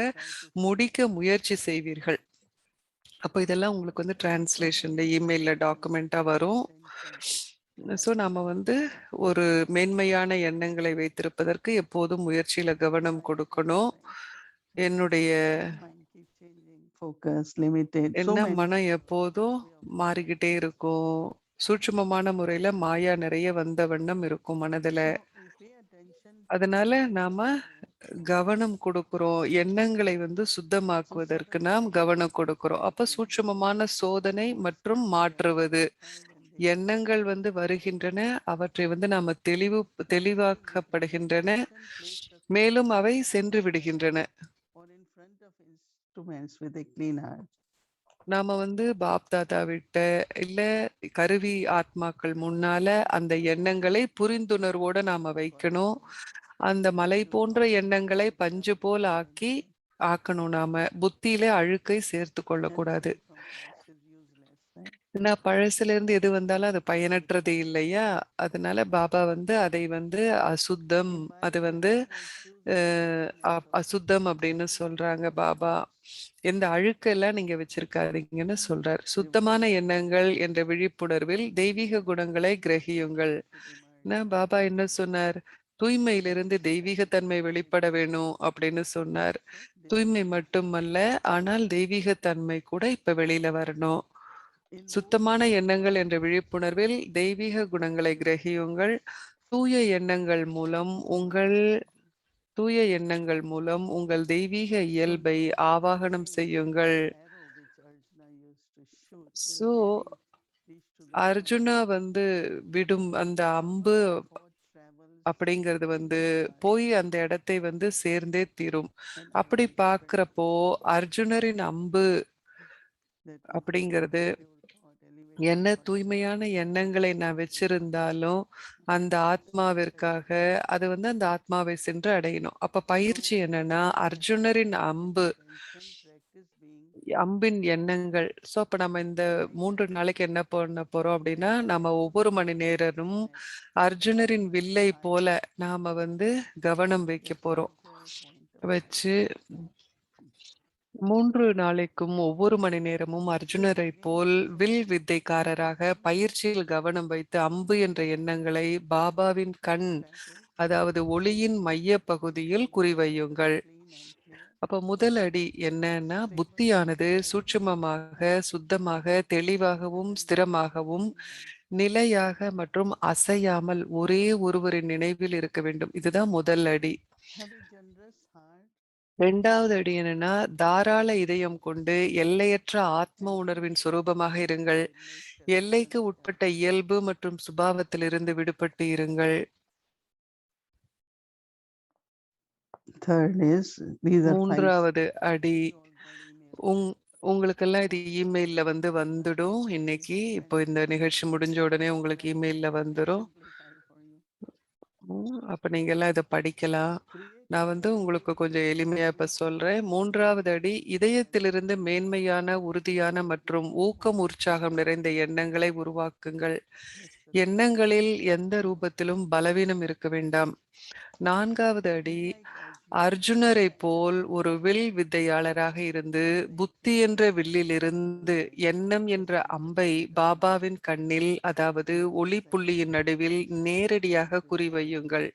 முடிக்க முயற்சி செய்வீர்கள். அப்போ இதெல்லாம் உங்களுக்கு வந்து டிரான்ஸ்லேஷன்ல இமெயில்ல டாக்குமெண்டா வரும். ஸோ நாம வந்து ஒரு மேன்மையான எண்ணங்களை வைத்திருப்பதற்கு எப்போதும் முயற்சியில கவனம் கொடுக்கணும். என்னுடைய என்ன மனம் எப்போதும் மாறிக்கிட்டே இருக்கும். சூட்சுமமான முறையில மாயா நிறைய வந்த வண்ணம் இருக்கும் மனதுல. அதனால நாம கவனம் கொடுக்கிறோம். எண்ணங்களை வந்து சுத்தமாக்குவதற்கு நாம் கவனம் கொடுக்கிறோம். அப்ப சூட்சுமமான சோதனை மற்றும் மாற்றுவது. எண்ணங்கள் வந்து வருகின்றன, அவற்றை வந்து நாம தெளிவாக்கப்படுகின்றன, மேலும் அவை சென்று விடுகின்றன. நாம வந்து பாப் தாதா விட்ட இல்ல கருவி ஆத்மாக்கள் முன்னால அந்த எண்ணங்களை புரிந்துணர்வோட நாம வைக்கணும். அந்த மலை போன்ற எண்ணங்களை பஞ்சு போல் ஆக்கணும். நாம புத்தியில அழுக்கை சேர்த்து கொள்ளக்கூடாது. ஏன்னா பழசுல இருந்து எது வந்தாலும் அது பயனற்றது இல்லையா? அதனால பாபா வந்து அதை வந்து அசுத்தம், அது வந்து அசுத்தம் அப்படின்னு சொல்றாங்க பாபா. எந்த அழுக்கெல்லாம் நீங்க வச்சிருக்காதீங்கன்னு சொல்றார். சுத்தமான எண்ணங்கள் என்ற விழிப்புணர்வில் தெய்வீக குணங்களை கிரகியுங்கள். பாபா என்ன சொன்னார்? தூய்மையிலிருந்து தெய்வீகத்தன்மை வெளிப்பட வேணும் அப்படின்னு சொன்னார். தூய்மை மட்டுமல்ல, ஆனால் தெய்வீகத்தன்மை கூட இப்ப வெளியில வரணும். சுத்தமான எண்ணங்கள் என்ற விழிப்புணர்வில் தெய்வீக குணங்களை கிரகியுங்கள். தூய எண்ணங்கள் மூலம் உங்கள் தெய்வீக இயல்பை ஆவாகனம் செய்யுங்கள். சோ அர்ஜுனா வந்து விடும் அந்த அம்பு அப்படிங்கிறது போய் அந்த இடத்தை சேர்ந்தே தீரும். அப்படி பார்க்கிறப்போ அர்ஜுனரின் அம்பு அப்படிங்கிறது என்ன தூய்மையான எண்ணங்களை நான் வச்சிருந்தாலும் அந்த ஆத்மாவிற்காக அது அந்த ஆத்மாவை சென்று அடையணும். அப்ப பயிற்சி என்னன்னா அர்ஜுனரின் அம்பின் எண்ணங்கள். சோ அப்ப நம்ம இந்த 3 நாளைக்கு என்ன பண்ண போறோம் அப்படின்னா, நம்ம ஒவ்வொரு மணி நேரமும் அர்ஜுனரின் வில்லை போல நாம கவனம் வைக்க போறோம். வச்சு 3 நாளைக்கும் ஒவ்வொரு மணி நேரமும் அர்ஜுனரை போல் வில் வித்தைக்காரராக பயிற்சியில் கவனம் வைத்து அம்பு என்ற எண்ணங்களை பாபாவின் கண், அதாவது ஒளியின் மைய பகுதியில் குறிவையுங்கள். அப்ப முதல் அடி என்னன்னா, புத்தியானது சூட்சுமமாக, சுத்தமாக, தெளிவாகவும், ஸ்திரமாகவும், நிலையாக மற்றும் அசையாமல் ஒரே ஒருவரின் நினைவில் இருக்க வேண்டும். இதுதான் முதல் அடி. 2வது அடி என்னன்னா, தாராள இதயம் கொண்டு எல்லையற்ற ஆத்ம உணர்வின் சுரூபமாக இருங்கள். எல்லைக்கு உட்பட்ட இயல்பு மற்றும் சுபாவத்திலிருந்து விடுபட்டு இருங்கள். மூன்றாவது அடி உங்களுக்கெல்லாம் இது இமெயில்ல வந்துடும் இன்னைக்கு. இப்போ இந்த நிகழ்ச்சி முடிஞ்ச உடனே உங்களுக்கு இமெயில்ல வந்துடும். அப்ப நீங்க எல்லாம் இதை படிக்கலாம். நான் உங்களுக்கு கொஞ்சம் எளிமையா இப்ப சொல்றேன். 3வது அடி இதயத்திலிருந்து மேன்மையான, உறுதியான மற்றும் ஊக்கம், உற்சாகம் நிறைந்த எண்ணங்களை உருவாக்குங்கள். எண்ணங்களில் எந்த ரூபத்திலும் பலவீனம் இருக்க வேண்டாம். 4வது அடி அர்ஜுனரை போல் ஒரு வில் வித்தையாளராக இருந்து புத்தி என்ற வில்லிலிருந்து எண்ணம் என்ற அம்பை பாபாவின் கண்ணில், அதாவது ஒளி புள்ளியின் நடுவில் நேரடியாக குறிவையுங்கள்.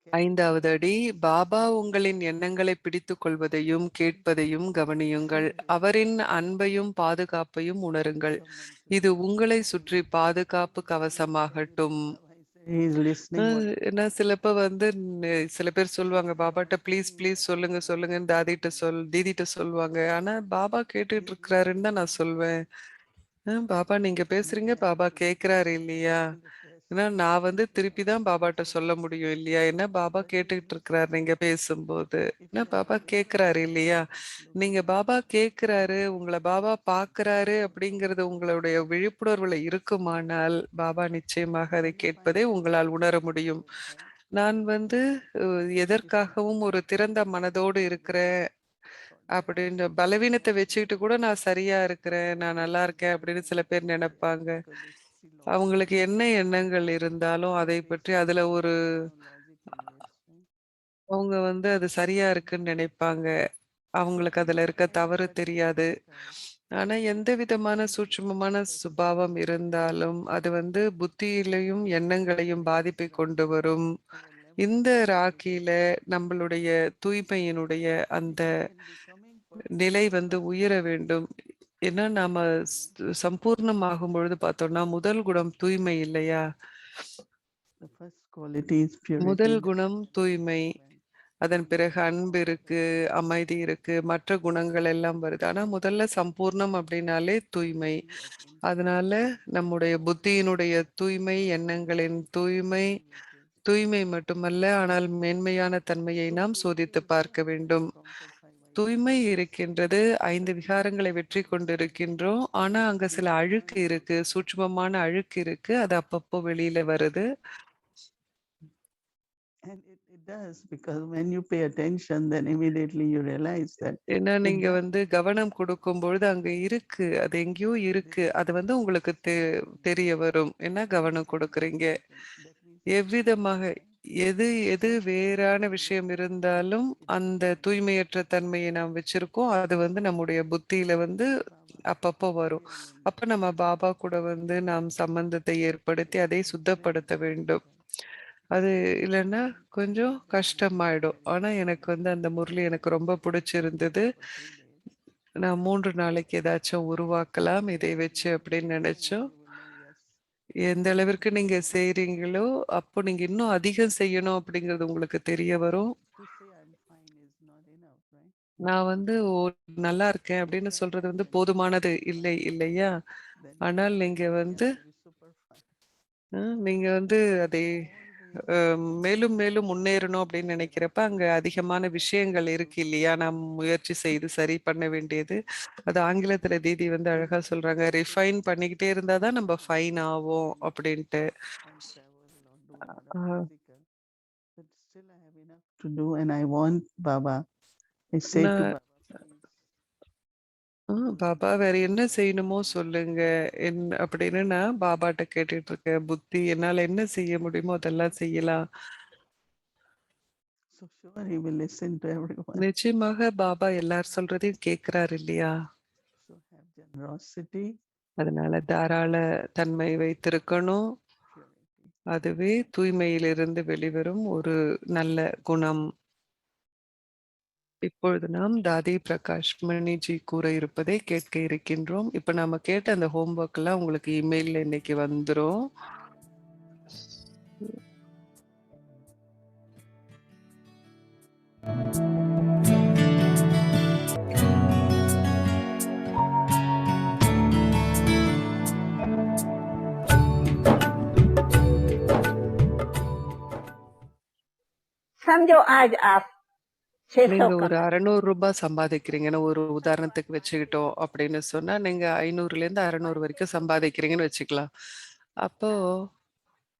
5வது அடி பாபா உங்களின் எண்ணங்களை பிடித்துக் கொள்வதையும் கேட்பதையும் கவனியுங்கள். அவரின் அன்பையும் பாதுகாப்பையும் உணருங்கள். இது உங்களை சுற்றி பாதுகாப்பு கவசமாகட்டும். சில பேர் சொல்லுவாங்க, பாபாட்ட ப்ளீஸ் சொல்லுங்க தீதிட்ட சொல்லுவாங்க. ஆனா பாபா கேட்டுட்டு இருக்கிறாருன்னு தான் நான் சொல்வேன். பாபா நீங்க பேசுறீங்க, பாபா கேக்குறாரு இல்லையா? ஏன்னா நான் திருப்பி தான் பாபாட்ட சொல்ல முடியும் இல்லையா? என்ன பாபா கேட்டுக்கிட்டு இருக்கிறாரு நீங்க பேசும்போது. என்ன பாபா கேக்குறாரு இல்லையா? நீங்க பாபா கேக்குறாரு, உங்களை பாபா பாக்குறாரு அப்படிங்கிறது உங்களுடைய விழிப்புணர்வுல இருக்குமானால் பாபா நிச்சயமாக அதை கேட்பதை உங்களால் உணர முடியும். நான் எதற்காகவும் ஒரு திறந்த மனதோடு இருக்கிறேன் அப்படின்னு பலவீனத்தை வச்சுக்கிட்டு கூட நான் சரியா இருக்கிறேன், நான் நல்லா இருக்கேன் அப்படின்னு சில பேர் நினைப்பாங்க. அவங்களுக்கு என்ன எண்ணங்கள் இருந்தாலும் அதை பற்றி அதுல அவங்க அது சரியா இருக்குன்னு நினைப்பாங்க. அவங்களுக்கு அதுல இருக்க தவறு தெரியாது. ஆனா எந்த விதமான சூட்சுமமான சுபாவம் இருந்தாலும் அது புத்தியிலையும் எண்ணங்களையும் பாதிப்பை கொண்டு வரும். இந்த ராக்கியில நம்மளுடைய தூய்மையினுடைய அந்த நிலை உயர வேண்டும். ஏன்னா நாம சம்பூர்ணமாகும் பொழுது பார்த்தோம்னா முதல் குணம் தூய்மை இல்லையா? முதல் குணம் தூய்மை. அதன் பிறகு அன்பு இருக்கு, அமைதி இருக்கு, மற்ற குணங்கள் எல்லாம் வருது. ஆனா முதல்ல சம்பூர்ணம் அப்படின்னாலே தூய்மை. அதனால நம்முடைய புத்தியினுடைய தூய்மை, எண்ணங்களின் தூய்மை மட்டுமல்ல, ஆனால் மேன்மையான தன்மையை நாம் சோதித்து பார்க்க வேண்டும். தூய்மை இருக்கின்றது, 5 விகாரங்களை வெற்றி கொண்டிருக்கின்றோம். ஆனா அங்க சில அழுக்கு இருக்கு, சூட்சுமமான அழுக்கு இருக்கு. அது அப்பப்போ வெளியில வருது. ஏன்னா நீங்க கவனம் கொடுக்கும் பொழுது அங்க இருக்கு, அது எங்கேயோ இருக்கு. அது உங்களுக்கு தெரிய வரும். என்ன கவனம் கொடுக்குறீங்க? எவ்விதமாக எது வேறான விஷயம் இருந்தாலும் அந்த தூய்மையற்ற தன்மையை நாம் வச்சிருக்கோம். அது நம்முடைய புத்தியில அப்பப்போ வரும். அப்ப நம்ம பாபா கூட வந்து நாம் சம்பந்தத்தை ஏற்படுத்தி அதை சுத்தப்படுத்த வேண்டும். அது இல்லைன்னா கொஞ்சம் கஷ்டமாயிடும். ஆனா எனக்கு வந்து அந்த முரளி எனக்கு ரொம்ப பிடிச்சிருந்தது. நான் 3 நாளைக்கு ஏதாச்சும் உருவாக்கலாம் இதை வச்சு அப்படின்னு நினைச்சோம். எந்த அளவிற்கு நீங்க செய்றீங்களோ, அப்போ நீங்க இன்னும் அதிகம் செய்யணும் அப்படிங்கிறது உங்களுக்கு தெரிய வரும். நான் வந்து நல்லா இருக்கேன் அப்படின்னு சொல்றது வந்து போதுமானது இல்லை இல்லையா? ஆனால் நீங்க வந்து நீங்க வந்து அதை மேலும் மேலும் முன்னேறணும் அப்படின்னு நினைக்கிறப்ப, அங்க அதிகமான விஷயங்கள் இருக்கு இல்லையா? நாம் முயற்சி செய்து சரி பண்ண வேண்டியது. அது ஆங்கிலத்துல தீதி வந்து அழகா சொல்றாங்க. ரிஃபைன் பண்ணிக்கிட்டே இருந்தா தான் நம்ம ஃபைன் ஆவோம் அப்படின்ட்டு. ஆ. But still I have enough to do and I want Baba. I say to நான் Baba, please. பாபா வேற என்ன செய்யணுமோ சொல்லுங்க. அப்படின்னு நான் பாபாட்ட கேட்டுட்டு இருக்கேன். புத்தி என்னால என்ன செய்ய முடியுமோ அதெல்லாம் செய்யலாம். So sure he will listen to everyone. நிச்சயமாக பாபா எல்லார் சொல்றதையும் கேட்கிறாரு இல்லையா? So have generosity, அதனால தாராள தன்மை வைத்திருக்கணும். purity. அதுவே தூய்மையிலிருந்து வெளிவரும் ஒரு நல்ல குணம். இப்பொழுது நாம் தாதி பிரகாஷ் மணிஜி கூற இருப்பதை கேட்க இருக்கின்றோம். இப்ப நாம கேட்ட அந்த ஹோம்வொர்க் எல்லாம் உங்களுக்கு இமெயில்ல இன்னைக்கு வந்துரும். समझो आज आप 600 நீங்க ஒரு कमा 600 ரூபாய் சம்பாதிக்கிறீங்கன்னு ஒரு உதாரணத்துக்கு வச்சுக்கிட்டோம் அப்படின்னு சொன்னா, நீங்க 500ல இருந்து 600 வரைக்கும் சம்பாதிக்கிறீங்கன்னு வச்சுக்கலாம். அப்போ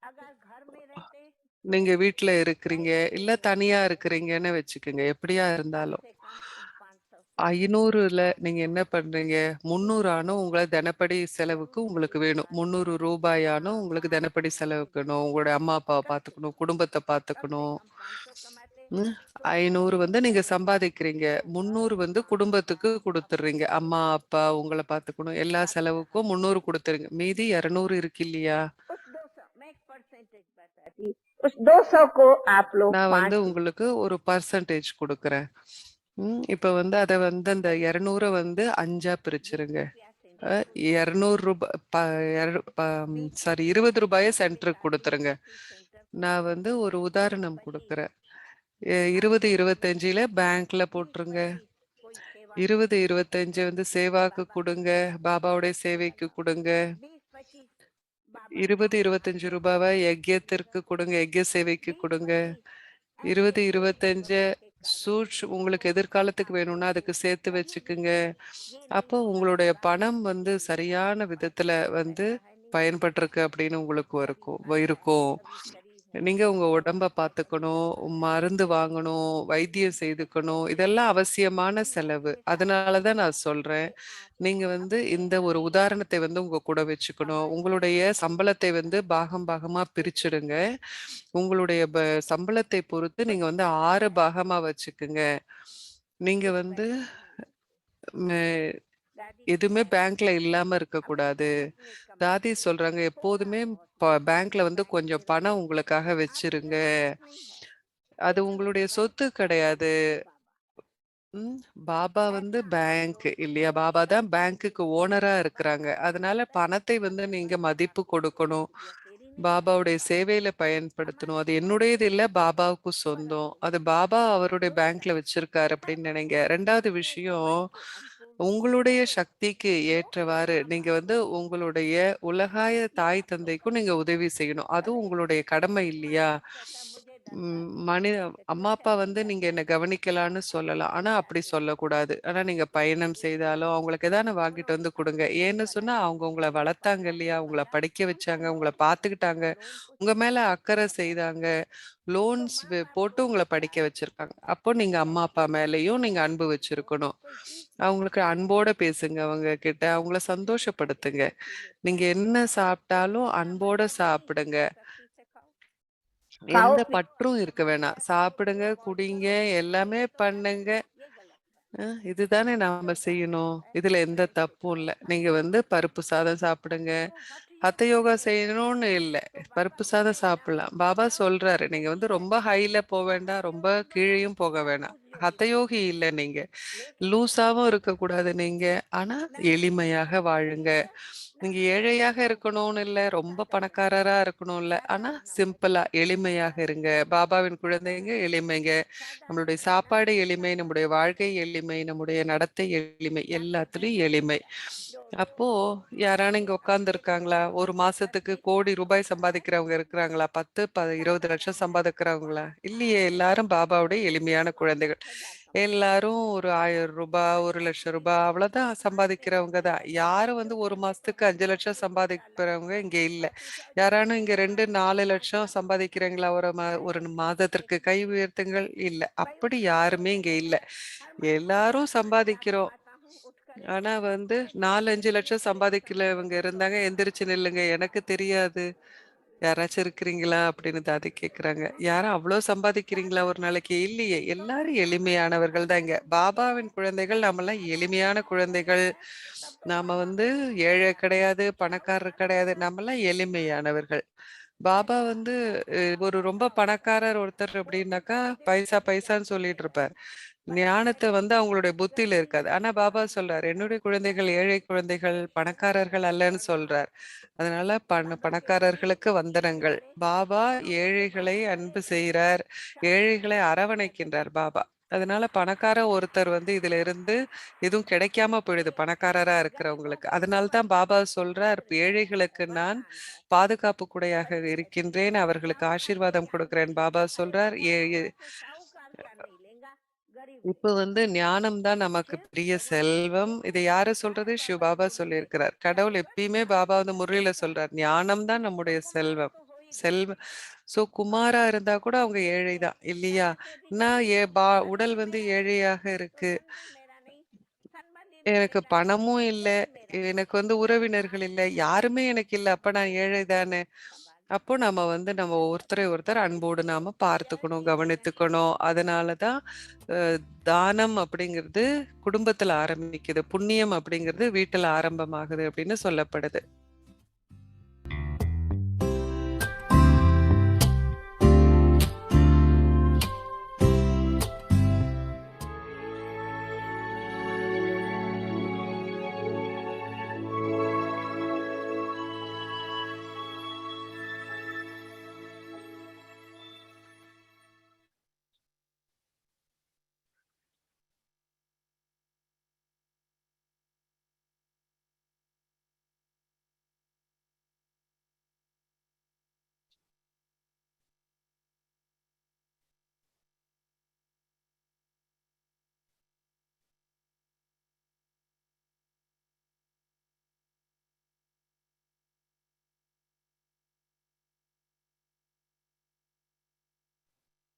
अगर घर में रहते நீங்க வீட்ல இருக்கிறீங்க, இல்ல தனியா இருக்கிறீங்கன்னு வச்சுக்கங்க. எப்படியா இருந்தாலும். से कम 500 500ல நீங்க என்ன பண்றீங்க? 300 ஆனும் உங்கள தினப்படி செலவுக்கு உங்களுக்கு வேணும். 300 ரூபாயானும் உங்களுக்கு தினப்படி செலவுக்கு வேணும். உங்களோட அம்மா, அப்பாவ பார்த்துக்கணும், குடும்பத்த कम से பார்த்துக்கணும். कम 500 कमाते ம். 500 வந்து நீங்க சம்பாதிக்கிறீங்க. 300 வந்து குடும்பத்துக்கு குடுத்துடுறீங்க. அம்மா, அப்பா உங்கள பார்த்துக்கணும். எல்லா செலவுக்கும் 300 குடுத்துருங்க. மீதி 200 இருக்கு இல்லையா? उस 200 मैं एक परसेंटेज बताती उस 200 को आप लोग நான் வந்து 5 உங்களுக்கு ஒரு பெர்சன்டேஜ் குடுக்குறேன். இப்ப வந்து அத வந்து அந்த 200 வந்து 5ஆ பிரிச்சுருங்க. ரூ. 200 ப எர ப சாரி ரூ. 20 சென்டருக்கு குடுத்துருங்க. நான் வந்து ஒரு உதாரணம் குடுக்குறேன். 20, 25ல பேங்க்ல போட்டுருங்க. 20, 25 வந்து சேவாக்கு குடுங்க. பாபாவுடைய சேவைக்கு குடுங்க. 20, 25 ரூபாவ யக்ஞத்திற்கு குடுங்க. யக்ஞ சேவைக்கு குடுங்க. 20, 25 உங்களுக்கு எதிர்காலத்துக்கு வேணும்னா அதுக்கு சேர்த்து வச்சுக்குங்க. அப்போ உங்களுடைய பணம் வந்து சரியான விதத்துல வந்து பயன்பட்டிருக்கு அப்படின்னு உங்களுக்கு இருக்கும். நீங்க உங்க உடம்ப பார்த்துக்கணும், மருந்து வாங்கணும், வைத்தியம் செய்துக்கணும். இதெல்லாம் அவசியமான செலவு. அதனால தான் நான் சொல்றேன். நீங்க வந்து இந்த ஒரு உதாரணத்தை வந்து உங்க கூட வச்சுக்கணும். உங்களுடைய சம்பளத்தை வந்து பாகம் பாகமா பிரிச்சுடுங்க. உங்களுடைய சம்பளத்தை பொறுத்து நீங்க வந்து 6 பாகமா வச்சுக்குங்க. நீங்க வந்து மெ எதுவுமே பேங்க்ல இல்லாம இருக்கக்கூடாது. தாதி சொல்றாங்க, எப்போதுமே பேங்க்ல வந்து கொஞ்சம் பணம் உங்களுக்காக வச்சிருங்க. அது உங்களுடைய சொத்து கிடையாது. ம். பாபா வந்து பேங்க் இல்லையா? பாபா தான் பேங்க்குக்கு ஓனரா இருக்கிறாங்க. அதனால பணத்தை வந்து நீங்க மதிப்பு கொடுக்கணும். பாபாவுடைய சேவையில பயன்படுத்தணும். அது என்னுடையது இல்ல, பாபாவுக்கு சொந்தம். அது பாபா அவருடைய பேங்க்ல வச்சிருக்காரு அப்படின்னு நினைங்க. 2வது விஷயம், உங்களுடைய சக்திக்கு ஏற்றவாறு நீங்க வந்து உங்களுடைய உலகாய தாய் தந்தைக்கும் நீங்க உதவி செய்யணும். அதுவும் உங்களுடைய கடமை இல்லையா? அம்மா, அப்பா வந்து நீங்க என்ன கவனிக்கலான்னு சொல்லலாம். ஆனா அப்படி சொல்லக்கூடாது. ஆனா நீங்க பயணம் செய்தாலும் அவங்களுக்கு எதான வாங்கிட்டு வந்து குடுங்க. ஏன்னு சொன்னா அவங்க உங்கள வளர்த்தாங்க இல்லையா? உங்கள படிக்க வச்சாங்க, உங்கள பார்த்துக்கிட்டாங்க, உங்க மேல அக்கறை செய்தாங்க. லோன்ஸ் போட்டு உங்கள படிக்க வச்சிருக்காங்க. அப்போ நீங்க அம்மா, அப்பா மேலயும் நீங்க அன்பு வச்சிருக்கணும். அவங்களுக்கு அன்போட பேசுங்க அவங்க கிட்ட. அவங்கள சந்தோஷப்படுத்துங்க. நீங்க என்ன சாப்பிட்டாலும் அன்போட சாப்பிடுங்க. எந்த பற்றும் இருக்க வேணாம். சாப்பிடுங்க, குடிங்க, எல்லாமே பண்ணுங்க. இதுதானே நாம செய்யணும். இதுல எந்த தப்பும் இல்ல. நீங்க வந்து பருப்பு சாதம் சாப்பிடுங்க. ஹத்த யோகா செய்யணும்னு இல்ல. பருப்பு சாதம் சாப்பிடலாம். பாபா சொல்றாரு, நீங்க வந்து ரொம்ப ஹைல போக வேண்டாம், ரொம்ப கீழேயும் போக வேணாம். ஹத்த யோகி இல்ல நீங்க. லூஸாவும் இருக்கக்கூடாது நீங்க. ஆனா எளிமையாக வாழுங்க. நீங்க ஏழையாக இருக்கணும்னு இல்ல, ரொம்ப பணக்காரரா இருக்கணும் இல்ல. ஆனா சிம்பிளா எளிமையாக இருங்க. பாபாவின் குழந்தைங்க எளிமைங்க. நம்மளுடைய சாப்பாடு எளிமை, நம்முடைய வாழ்க்கை எளிமை, நம்முடைய நடத்தை எளிமை, எல்லாத்துலயும் எளிமை. அப்போ யாரான இங்க உட்கார்ந்து இருக்காங்களா? ஒரு மாசத்துக்கு கோடி ரூபாய் சம்பாதிக்கிறவங்க இருக்கிறாங்களா? 20 லட்சம் சம்பாதிக்கிறவங்களா? இல்லையே. எல்லாரும் பாபாவுடைய எளிமையான குழந்தைகள். எல்லாரும் ஒரு 1000 ரூபாய், 1,00,000 ரூபாய் அவ்வளவுதான் சம்பாதிக்கிறவங்க தான். யாரும் வந்து ஒரு மாசத்துக்கு 5 லட்சம் சம்பாதிக்கிறவங்க இங்க இல்ல. யாரானும் இங்க 2, 4 லட்சம் சம்பாதிக்கிறீங்களா? ஒரு மாதத்திற்கு கை உயர்த்துங்கள். இல்ல. அப்படி யாருமே இங்க இல்ல. எல்லாரும் சம்பாதிக்கிறோம். ஆனா வந்து 4, 5 லட்சம் சம்பாதிக்கிறவங்க இருந்தாங்க. எந்திரிச்சு நில்லுங்க. எனக்கு தெரியாது. யாராச்சும் இருக்கிறீங்களா? அப்படின்னு தாதி கேட்குறாங்க. யாரும் அவ்ளோ சம்பாதிக்கிறீங்களா ஒரு நாளைக்கு? இல்லையே. எல்லாரும் எளிமையானவர்கள் தான் இங்க. பாபாவின் குழந்தைகள் நாமெல்லாம் எளிமையான குழந்தைகள். நாம வந்து ஏழை கிடையாது, பணக்காரர் கிடையாது. நாமெல்லாம் எளிமையானவர்கள். பாபா வந்து ஒரு ரொம்ப பணக்காரர் ஒருத்தர் அப்படின்னாக்கா, பைசா பைசான்னு சொல்லிட்டு இருப்பார். ஞானத்தை வந்து அவங்களுடைய புத்தியில இருக்காது. ஆனா பாபா சொல்றார், என்னுடைய குழந்தைகள் ஏழை குழந்தைகள், பணக்காரர்கள் அல்லன்னு சொல்றார். அதனால பணக்காரர்களுக்கு வந்தனங்கள். பாபா ஏழைகளை அன்பு செய்கிறார். ஏழைகளை அரவணைக்கின்றார் பாபா. அதனால பணக்கார ஒருத்தர் வந்து இதுல இருந்து எதுவும் கிடைக்காம போயிடுது பணக்காரரா இருக்கிறவங்களுக்கு. அதனால தான் பாபா சொல்றார், ஏழைகளுக்கு நான் பாதுகாப்பு குடையாக இருக்கின்றேன், அவர்களுக்கு ஆசீர்வாதம் கொடுக்கிறேன். பாபா சொல்றார், இப்ப வந்து ஞானம் தான் நமக்கு பெரிய செல்வம். இதை யாரு சொல்றது? சிவ பாபா சொல்லியிருக்கிறார். கடவுள் எப்பயுமே பாபா வந்து முரளியில சொல்றார், ஞானம் தான் நம்முடைய செல்வம். சோ குமாரா இருந்தா கூட அவங்க ஏழை தான் இல்லையா? நான் உடல் வந்து ஏழையாக இருக்கு. எனக்கு பணமும் இல்ல. எனக்கு வந்து உறவினர்கள் இல்ல. யாருமே எனக்கு இல்ல. அப்ப நான் ஏழை தானே. அப்போ நம்ம ஒருத்தரை ஒருத்தர் அன்போடு நாம பார்த்துக்கணும், கவனித்துக்கணும். அதனாலதான் தானம் அப்படிங்கிறது குடும்பத்துல ஆரம்பிக்குது. புண்ணியம் அப்படிங்கிறது வீட்டுல ஆரம்பமாகுது அப்படின்னு சொல்லப்படுது.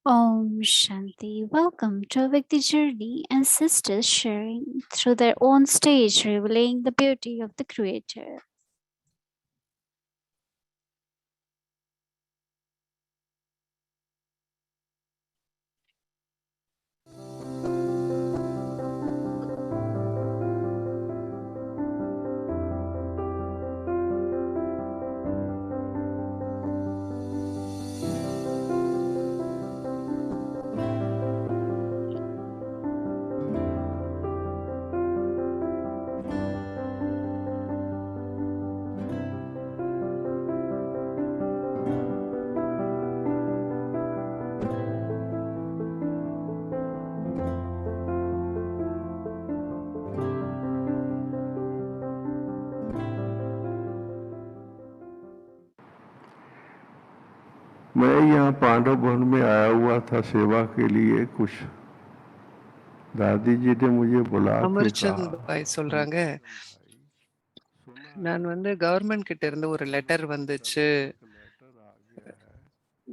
Om Shanti. Welcome to a Vikti journey and sisters sharing through their own stage, revealing the beauty of the Creator. मैं यहाँ पांडव भवन में आया हुआ था सेवा के लिए। कुछ दादी जी ने मुझे बुला के அமர்ச்சந்த் कहा, பாய் சொல்றாங்க, நான் வந்து கவர்மெண்ட் கிட்ட இருந்து ஒரு லெட்டர் வந்துச்சு.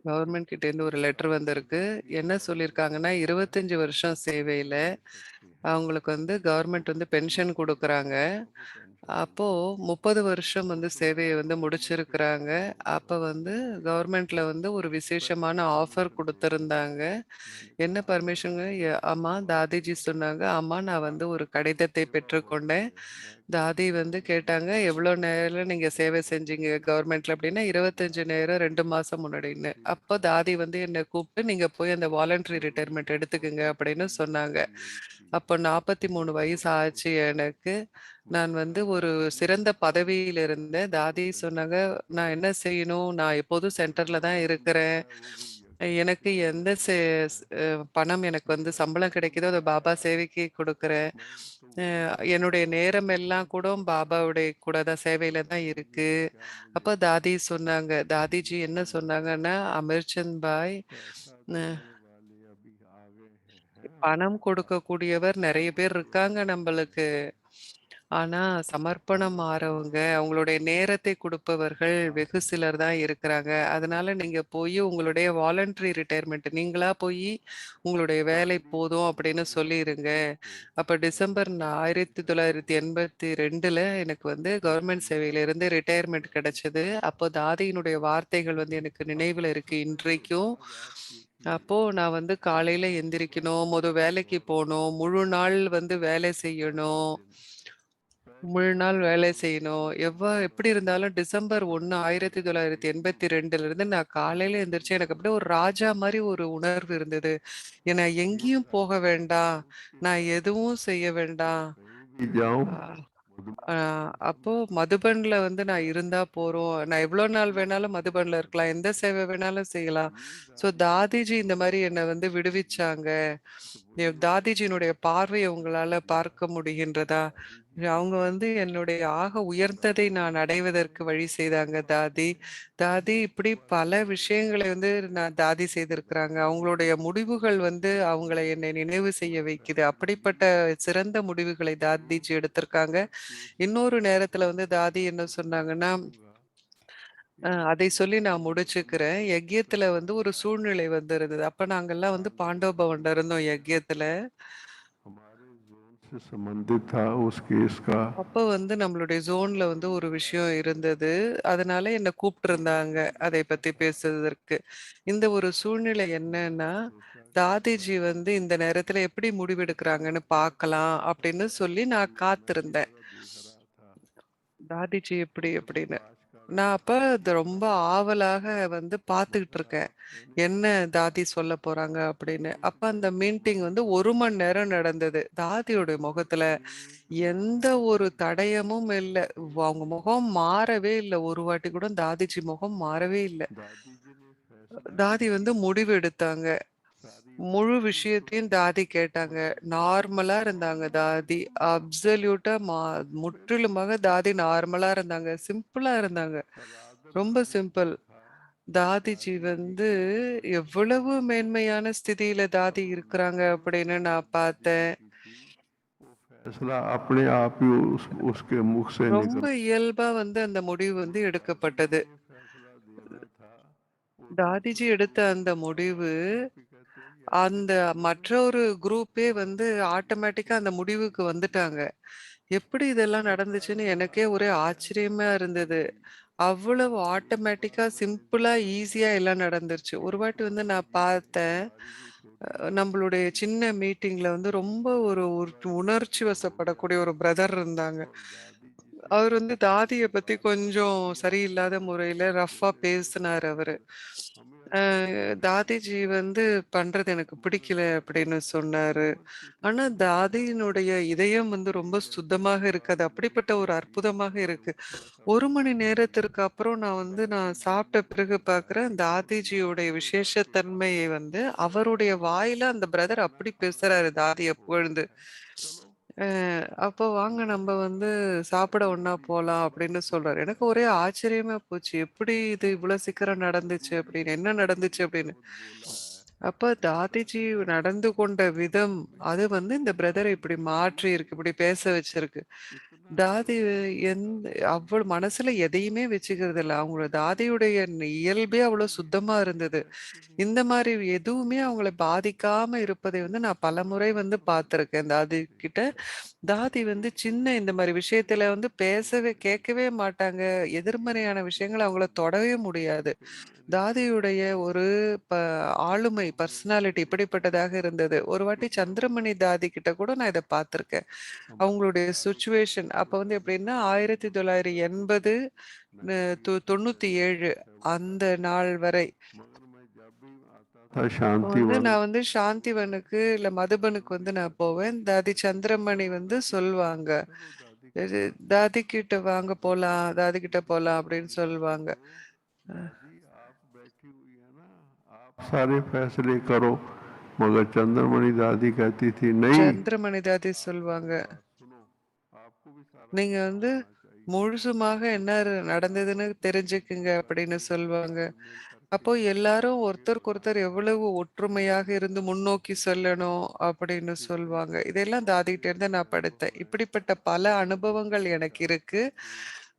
கவர்மெண்ட் கிட்ட இருந்து ஒரு லெட்டர் வந்திருக்கு. என்ன சொல்லியிருக்காங்கன்னா, 25 வருஷம் சேவையில அவங்களுக்கு வந்து கவர்மெண்ட் வந்து பென்ஷன் குடுக்குறாங்க. அப்போ 30 வருஷம் வந்து சேவைய வந்து முடிச்சிருக்கிறாங்க. அப்ப வந்து கவர்மெண்ட்ல வந்து ஒரு விசேஷமான ஆஃபர் குடுத்திருந்தாங்க. என்ன பர்மிஷன்ங்க? ஆமா, தாதிஜி சொன்னாங்க, "ஆமா, நான் வந்து ஒரு கடிதத்தை பெற்றுக்கொண்டேன்." தாதி வந்து கேட்டாங்க, "எவ்வளோ நேரம் நீங்க சேவை செஞ்சீங்க கவர்மெண்ட்ல?" அப்படின்னா, 25 நேரம் 2 மாசம் முன்னாடின்னு. அப்போ தாதி வந்து என்ன கூப்பிட்டு, "நீங்க போய் அந்த வாலண்டரி ரிட்டயர்மென்ட் எடுத்துக்கங்க." அப்படின்னு சொன்னாங்க. அப்போ 43 வயசு ஆச்சு எனக்கு. நான் வந்து ஒரு சிறந்த பதவியில இருந்தேன். தாதி சொன்னாங்க, "நான் என்ன செய்யணும்? நான் எப்போதும் சென்டர்ல தான் இருக்கிறேன். எனக்கு எந்த செ ஸ் அ பணம் எனக்கு வந்து சம்பளம் கிடைக்குதோ, அத பாபா சேவைக்கு குடுக்குறேன். அ என்னுடைய நேரம் எல்லாம் கூட பாபாவுடைய கூட தான் சேவையில தான் இருக்கு." அப்ப தாதி சொன்னாங்க, தாதிஜி என்ன சொன்னாங்கன்னா, "அமர்சந்த் பாய், அ பணம் கொடுக்கக்கூடியவர் நெறைய பேர் இருக்காங்க நம்பளுக்கு. ஆனா, சமர்ப்பணம் ஆறவங்க, அவங்களுடைய நேரத்தை குடுப்பவர்கள் வெகு சிலர் தான் இருக்கிறாங்க. அதனால நீங்க போயி உங்களுடைய வாலண்டரி ரிட்டயர்மென்ட் நீங்களா போயி உங்களுடைய வேலை போதும் அப்படின்னு சொல்லிருங்க." அப்ப டிசம்பர் 1982ல எனக்கு வந்து கவர்மெண்ட் சேவையில இருந்து ரிட்டயர்மென்ட் கிடைச்சது. அப்போ தாதியினுடைய வார்த்தைகள் வந்து எனக்கு நினைவுல இருக்கு இன்றைக்கும். அப்போ நான் வந்து காலையில எந்திரிக்கணும், வேலைக்கு போணும், முழு நாள் வந்து வேலை செய்யணும். முழு நாள் வேலை செய்யணும். எப்படி இருந்தாலும் டிசம்பர் 1, 1982லிருந்து நான் காலையில எந்திரிச்சு எனக்கு அப்படியே ஒரு ராஜா மாரி ஒரு உணர்வு இருந்தது. ஏன்னா எங்கேயும் போக வேண்டாம். நான் எதுவும் செய்ய வேண்டாம். कहीं भी जाऊं ஆ. ஆ அப்போ மதுபன்ல வந்து நான் இருந்தா போறோம். நான் எவ்வளோ நாள் வேணாலும் மதுபன்ல இருக்கலாம். எந்த சேவை வேணாலும் செய்யலாம். ஸோ தாதிஜி இந்த மாரி என்ன வந்து விடுவிச்சாங்க. தாதிஜியினுடைய பார்வைய உங்களால பார்க்க முடிகின்றதா? அவங்க வந்து என்னுடைய ஆக உயர்ந்ததை நான் அடைவதற்கு வழி செய்தாங்க தாதி. தாதி இப்படி பல விஷயங்களை வந்து தாதி செய்திருக்கிறாங்க. அவங்களுடைய முடிவுகள் வந்து அவங்கள என்னை நினைவு செய்ய வைக்குது. அப்படிப்பட்ட சிறந்த முடிவுகளை தாதிஜி எடுத்திருக்காங்க. இன்னொரு நேரத்துல வந்து தாதி என்ன சொன்னாங்கன்னா, அதை சொல்லி நான் முடிச்சுக்கிறேன். யக்கியத்துல வந்து ஒரு சூழ்நிலை வந்து இருந்தது. அப்ப நாங்கலாம் வந்து பாண்டவ பவன்ல இருந்தோம் யக்கியத்துல. हमारे जोन से संबंधित था उस केस का அப்ப வந்து நம்மளுடைய ஜோன்ல வந்து ஒரு விஷயம் இருந்தது. அதனால என்ன கூப்ட்டிருந்தாங்க, அதை பத்தி பேசுவதற்கு. இந்த ஒரு சூழ்நிலை என்னன்னா, தாதிஜி வந்து இந்த நேரத்துல எப்படி முடிவெடுக்கிறாங்கன்னு பார்க்கலாம் அப்படின்னு சொல்லி நான் காத்திருந்தேன். தாதிஜி எப்படி அப்படின்னு. நான் அப்ப அது ரொம்ப ஆவலாக வந்து பார்த்துக்கிட்டு இருக்கேன். என்ன தாதி சொல்லப் போறாங்க அப்படின்னு. அப்ப அந்த மீட்டிங் வந்து 1 மணி நேரம் நடந்தது. தாதியோட முகத்துல எந்த ஒரு தடயமும் இல்ல. அவங்க முகம் மாறவே இல்ல. ஒரு வாட்டி கூட தாதிஜி முகம் மாறவே இல்ல. दादी जी ने फैसला தாதி लिया வந்து முடிவு எடுத்தாங்க. सारी முழு बातों को விஷயத்தையும் தாதி கேட்டாங்க. நார்மலா இருந்தாங்க தாதி. அப்சல்யூட்டா முற்றிலுமாக தாதி நார்மலா இருந்தாங்க. சிம்பிளா இருந்தாங்க. तगादर ரொம்ப समझ சிம்பிள். था தாதிஜி दादी जी வந்து के எவ்வளவு மேன்மையான ஸ்திதியில தாதி இருக்கிறாங்க அப்படின்னு நான் பார்த்தேன். की थी वो फैसला अपने आप ही उसके मुख से ரொம்ப निकल இயல்பா வந்து அந்த முடிவு வந்து எடுக்கப்பட்டது. ये फैसला देना था वो தாதிஜி எடுத்த அந்த முடிவு, आप ही कहते हैं कि அந்த மற்றொரு குரூப்பே வந்து ஆட்டோமேட்டிக்கா அந்த முடிவுக்கு வந்துட்டாங்க. எப்படி இதெல்லாம் நடந்துச்சுன்னு எனக்கே ஒரே ஆச்சரியமா இருந்தது. அவ்வளவு ஆட்டோமேட்டிக்கா, சிம்பிளா, ஈஸியா எல்லாம் நடந்துருச்சு. ஒரு வாட்டி வந்து நான் பார்த்தேன். நம்மளுடைய சின்ன மீட்டிங்ல வந்து ரொம்ப ஒரு உணர்ச்சி வசப்படக்கூடிய ஒரு பிரதர் இருந்தாங்க. அவர் வந்து தாதிய பத்தி கொஞ்சம் சரியில்லாத முறையில ரஃப்பா பேசினாரு அவரு. அ தாதிஜி வந்து பண்றது எனக்கு பிடிக்கல அப்படின்னு சொன்னாரு. ஆனா தாதியினுடைய இதயம் வந்து ரொம்ப சுத்தமாக இருக்கு. அது அப்படிப்பட்ட ஒரு அற்புதமாக இருக்கு. 1 மணி நேரத்திற்கு அப்புறம் நான் சாப்பிட்ட பிறகு பார்க்குறேன், தாதிஜியோடைய விசேஷத்தன்மையை வந்து அவருடைய வாயில அந்த பிரதர் அப்படி பேசுறாரு தாதிய புகழ்ந்து. அ அப்போ வாங்க நம்ப வந்து சாப்பிட ஒண்ணா போலாம் அப்படின்னு சொல்றாரு. எனக்கு ஒரே ஆச்சரியமா போச்சு. எப்படி இது இவ்வளோ சீக்கிரம் நடந்துச்சு அப்படின்னு. என்ன நடந்துச்சு அப்படின்னு. அப்ப தாதிஜி நடந்து கொண்ட விதம், அது வந்து இந்த பிரதர இப்படி மாற்றி இருக்கு. இப்படி பேச வச்சிருக்கு. தாதி அவ்வளவு மனசுல எதையுமே வச்சுக்கிறது இல்ல. அவங்களோட தாதியுடைய இயல்பே அவ்வளவு சுத்தமா இருந்தது. இந்த மாதிரி எதுவுமே அவங்கள பாதிக்காம இருப்பதை நான் பலமுறை பார்த்திருக்கேன். தாதி கிட்ட. தாதி சின்ன இந்த மாதிரி விஷயத்துல பேசவே கேட்கவே மாட்டாங்க. எதிர்மறையான விஷயங்கள அவங்கள தொடவே முடியாது. தாதியுடைய ஒரு ப ஆளுமை, பர்சனாலிட்டி இப்படிப்பட்டதாக இருந்தது. ஒரு வாட்டி சந்திரமணி தாதி கிட்ட கூட நான் இத பார்த்திருக்கேன். அவங்களுடைய சிச்சுவேஷன் அப்ப எப்படின்னா 1980 97 அந்த நாள் வரை था शांतिवन நான் சாந்திவனுக்கு இல்ல மதுபனுக்கு நான் போவேன். தாதி சந்திரமணி சொல்லுவாங்க. இது தாதி கிட்ட வாங்க போலாம், தாதி கிட்ட போலாம் அப்படின்னு சொல்லுவாங்க. दादी आप बैठी हुई है ना, आप सारे फैसले करो, मगर चंद्रमणि दादी कहती थी नहीं, சந்திரமணி தாதி சொல்லுவாங்க, सुनो आपको भी सारा நீங்க करना चाहिए। முழுசுமாக என்ன நடந்ததுன்னு தெரிஞ்சுக்குங்க அப்படின்னு சொல்லுவாங்க. करके அப்போ எல்லாரும் ஒருத்தருக்கு ஒருத்தர் எவ்வளவு ஒற்றுமையாக இருந்து முன்னோக்கி செல்லணும் அப்படின்னு சொல்லுவாங்க. இதெல்லாம் தாதிகிட்ட இருந்து நான் படித்தேன். இப்படிப்பட்ட பல அனுபவங்கள் எனக்கு இருக்கு.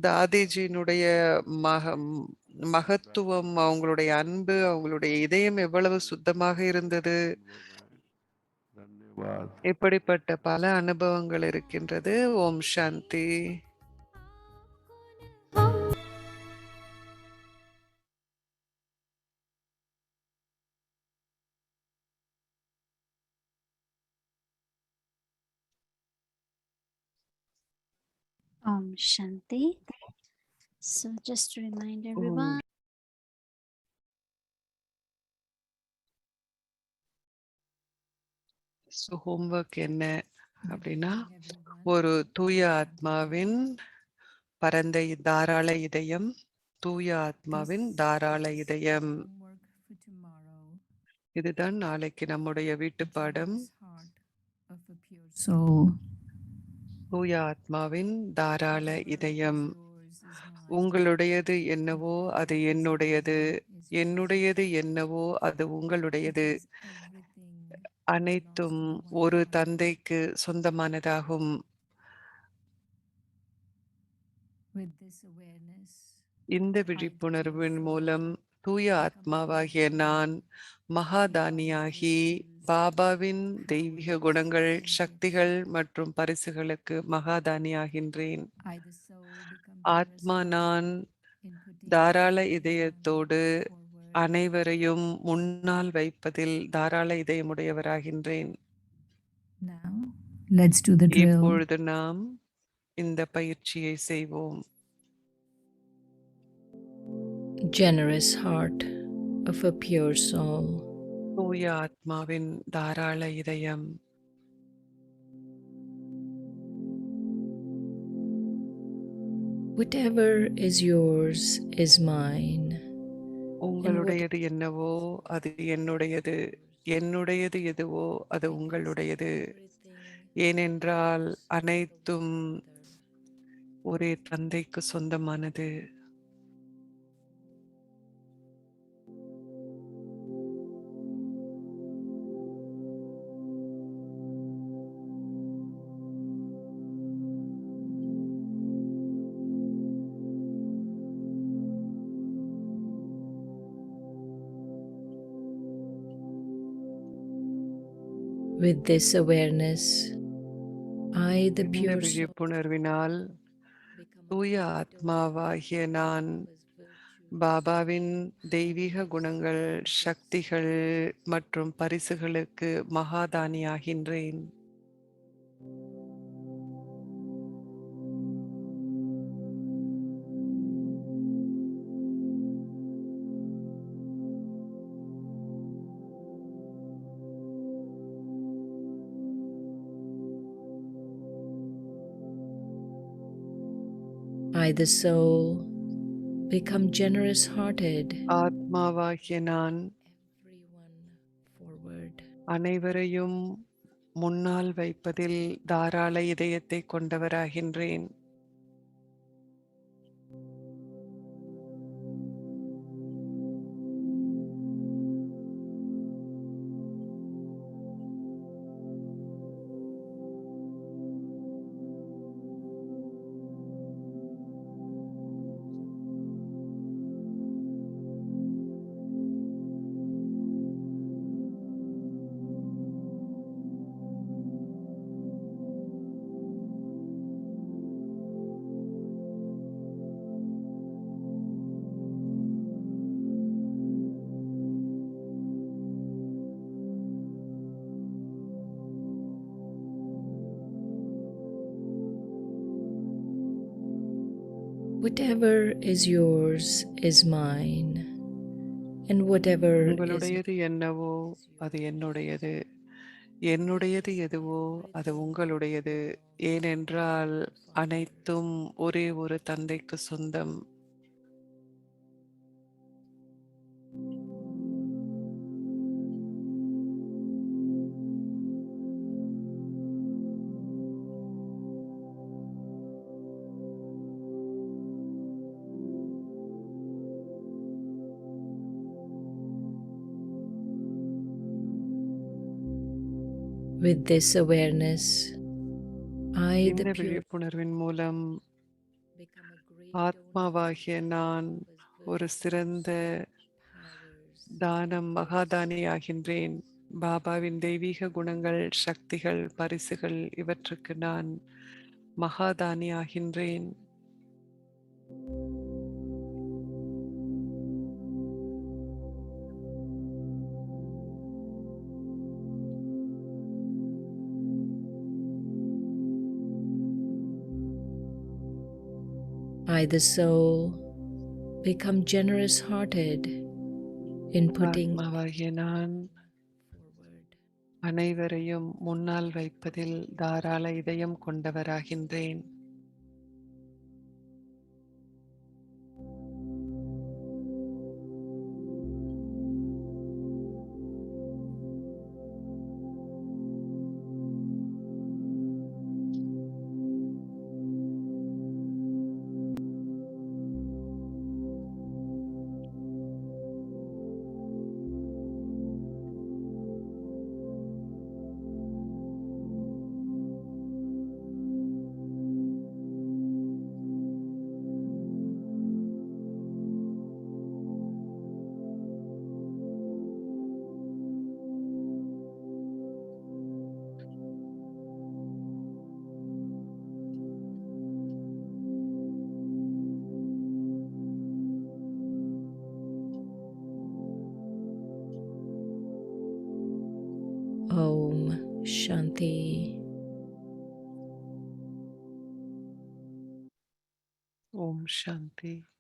தாதிஜியினுடைய மக ம், மகத்துவம், அவங்களுடைய அன்பு, அவங்களுடைய இதயம் எவ்வளவு சுத்தமாக இருந்தது. धन्यवाद। இப்படிப்பட்ட பல அனுபவங்கள் இருக்கின்றது. ஓம் சாந்தி. Om Shanti. So just to remind ஓம் everyone, ஹோம்வொர்க் என்ன அப்படின்னா, ஒரு தூய ஆத்மாவின் பரந்த தாராள இதயம், தூய ஆத்மாவின் தாராள இதயம். இதுதான் நாளைக்கு நம்முடைய வீட்டு பாடம். தூய ஆத்மாவின் தாராள இதயம். உங்களுடையது என்னவோ அது என்னுடையது, என்னுடையது என்னவோ அது உங்களுடையது. அனைத்தும் ஒரு தந்தைக்கு சொந்தமானதாகும். இந்த விழிப்புணர்வின் மூலம் தூய ஆத்மாவாகிய நான் மகாதானியாகி பாபாவின் தெய்வீக குணங்கள், சக்திகள் மற்றும் பரிசுகளுக்கு மகாதானியாகின்றேன். ஆத்மா நான் தாராள இதயத்தோடு அனைவரையும் முன்னால் வைப்பதில் தாராள இதயமுடையவராகின்றேன். இப்பொழுது நாம் இந்த பயிற்சியை செய்வோம். Generous heart of a pure soul. தூய ஆத்மாவின் தாராள இதயம். Whatever is yours is mine. உங்களுடையது என்னவோ அது என்னுடையது, என்னுடையது எதுவோ அது உங்களுடையது. ஏனென்றால் அனைத்தும் ஒரே தந்தைக்கு சொந்தமானது. With this awareness, I, the இந்த pure soul, விழிப்புணர்வினால் தூய ஆத்மாவாகிய நான் பாபாவின் தெய்வீக குணங்கள், சக்திகள் மற்றும் பரிசுகளுக்கு மகாதானியாகின்றேன். I, the soul, become generous hearted. ஆத்மாவாகிய நான் Everyone forward. அனைவரையும் முன்னால் வைப்பதில் தாராள இதயத்தை கொண்டவராகின்றேன். Whatever is yours is mine, and whatever is உங்களுடையது என்னவோ அது என்னுடையது, என்னுடையது எதுவோ அது உங்களுடையது. ஏனென்றால் அனைத்தும் ஒரே ஒரு தந்தைக்கு சொந்தம். with this awareness, I, the இந்த pure, விழிப்புணர்வின் மூலம் become a great ஆத்மாவாகிய நான் ஒரு சிறந்த powers, தானம் மகாதானியாகின்றேன். பாபாவின் தெய்வீக குணங்கள், சக்திகள், பரிசுகள் இவற்றுக்கு நான் மகாதானியாகின்றேன். I, the soul, become generous hearted in putting ஆத்மாவாகிய நான் forward. அனைவரையும் முன்னால் வைப்பதில் தாராள இதயம் கொண்டவராகின்றேன். Om Shanti. ஓம் சாந்தி.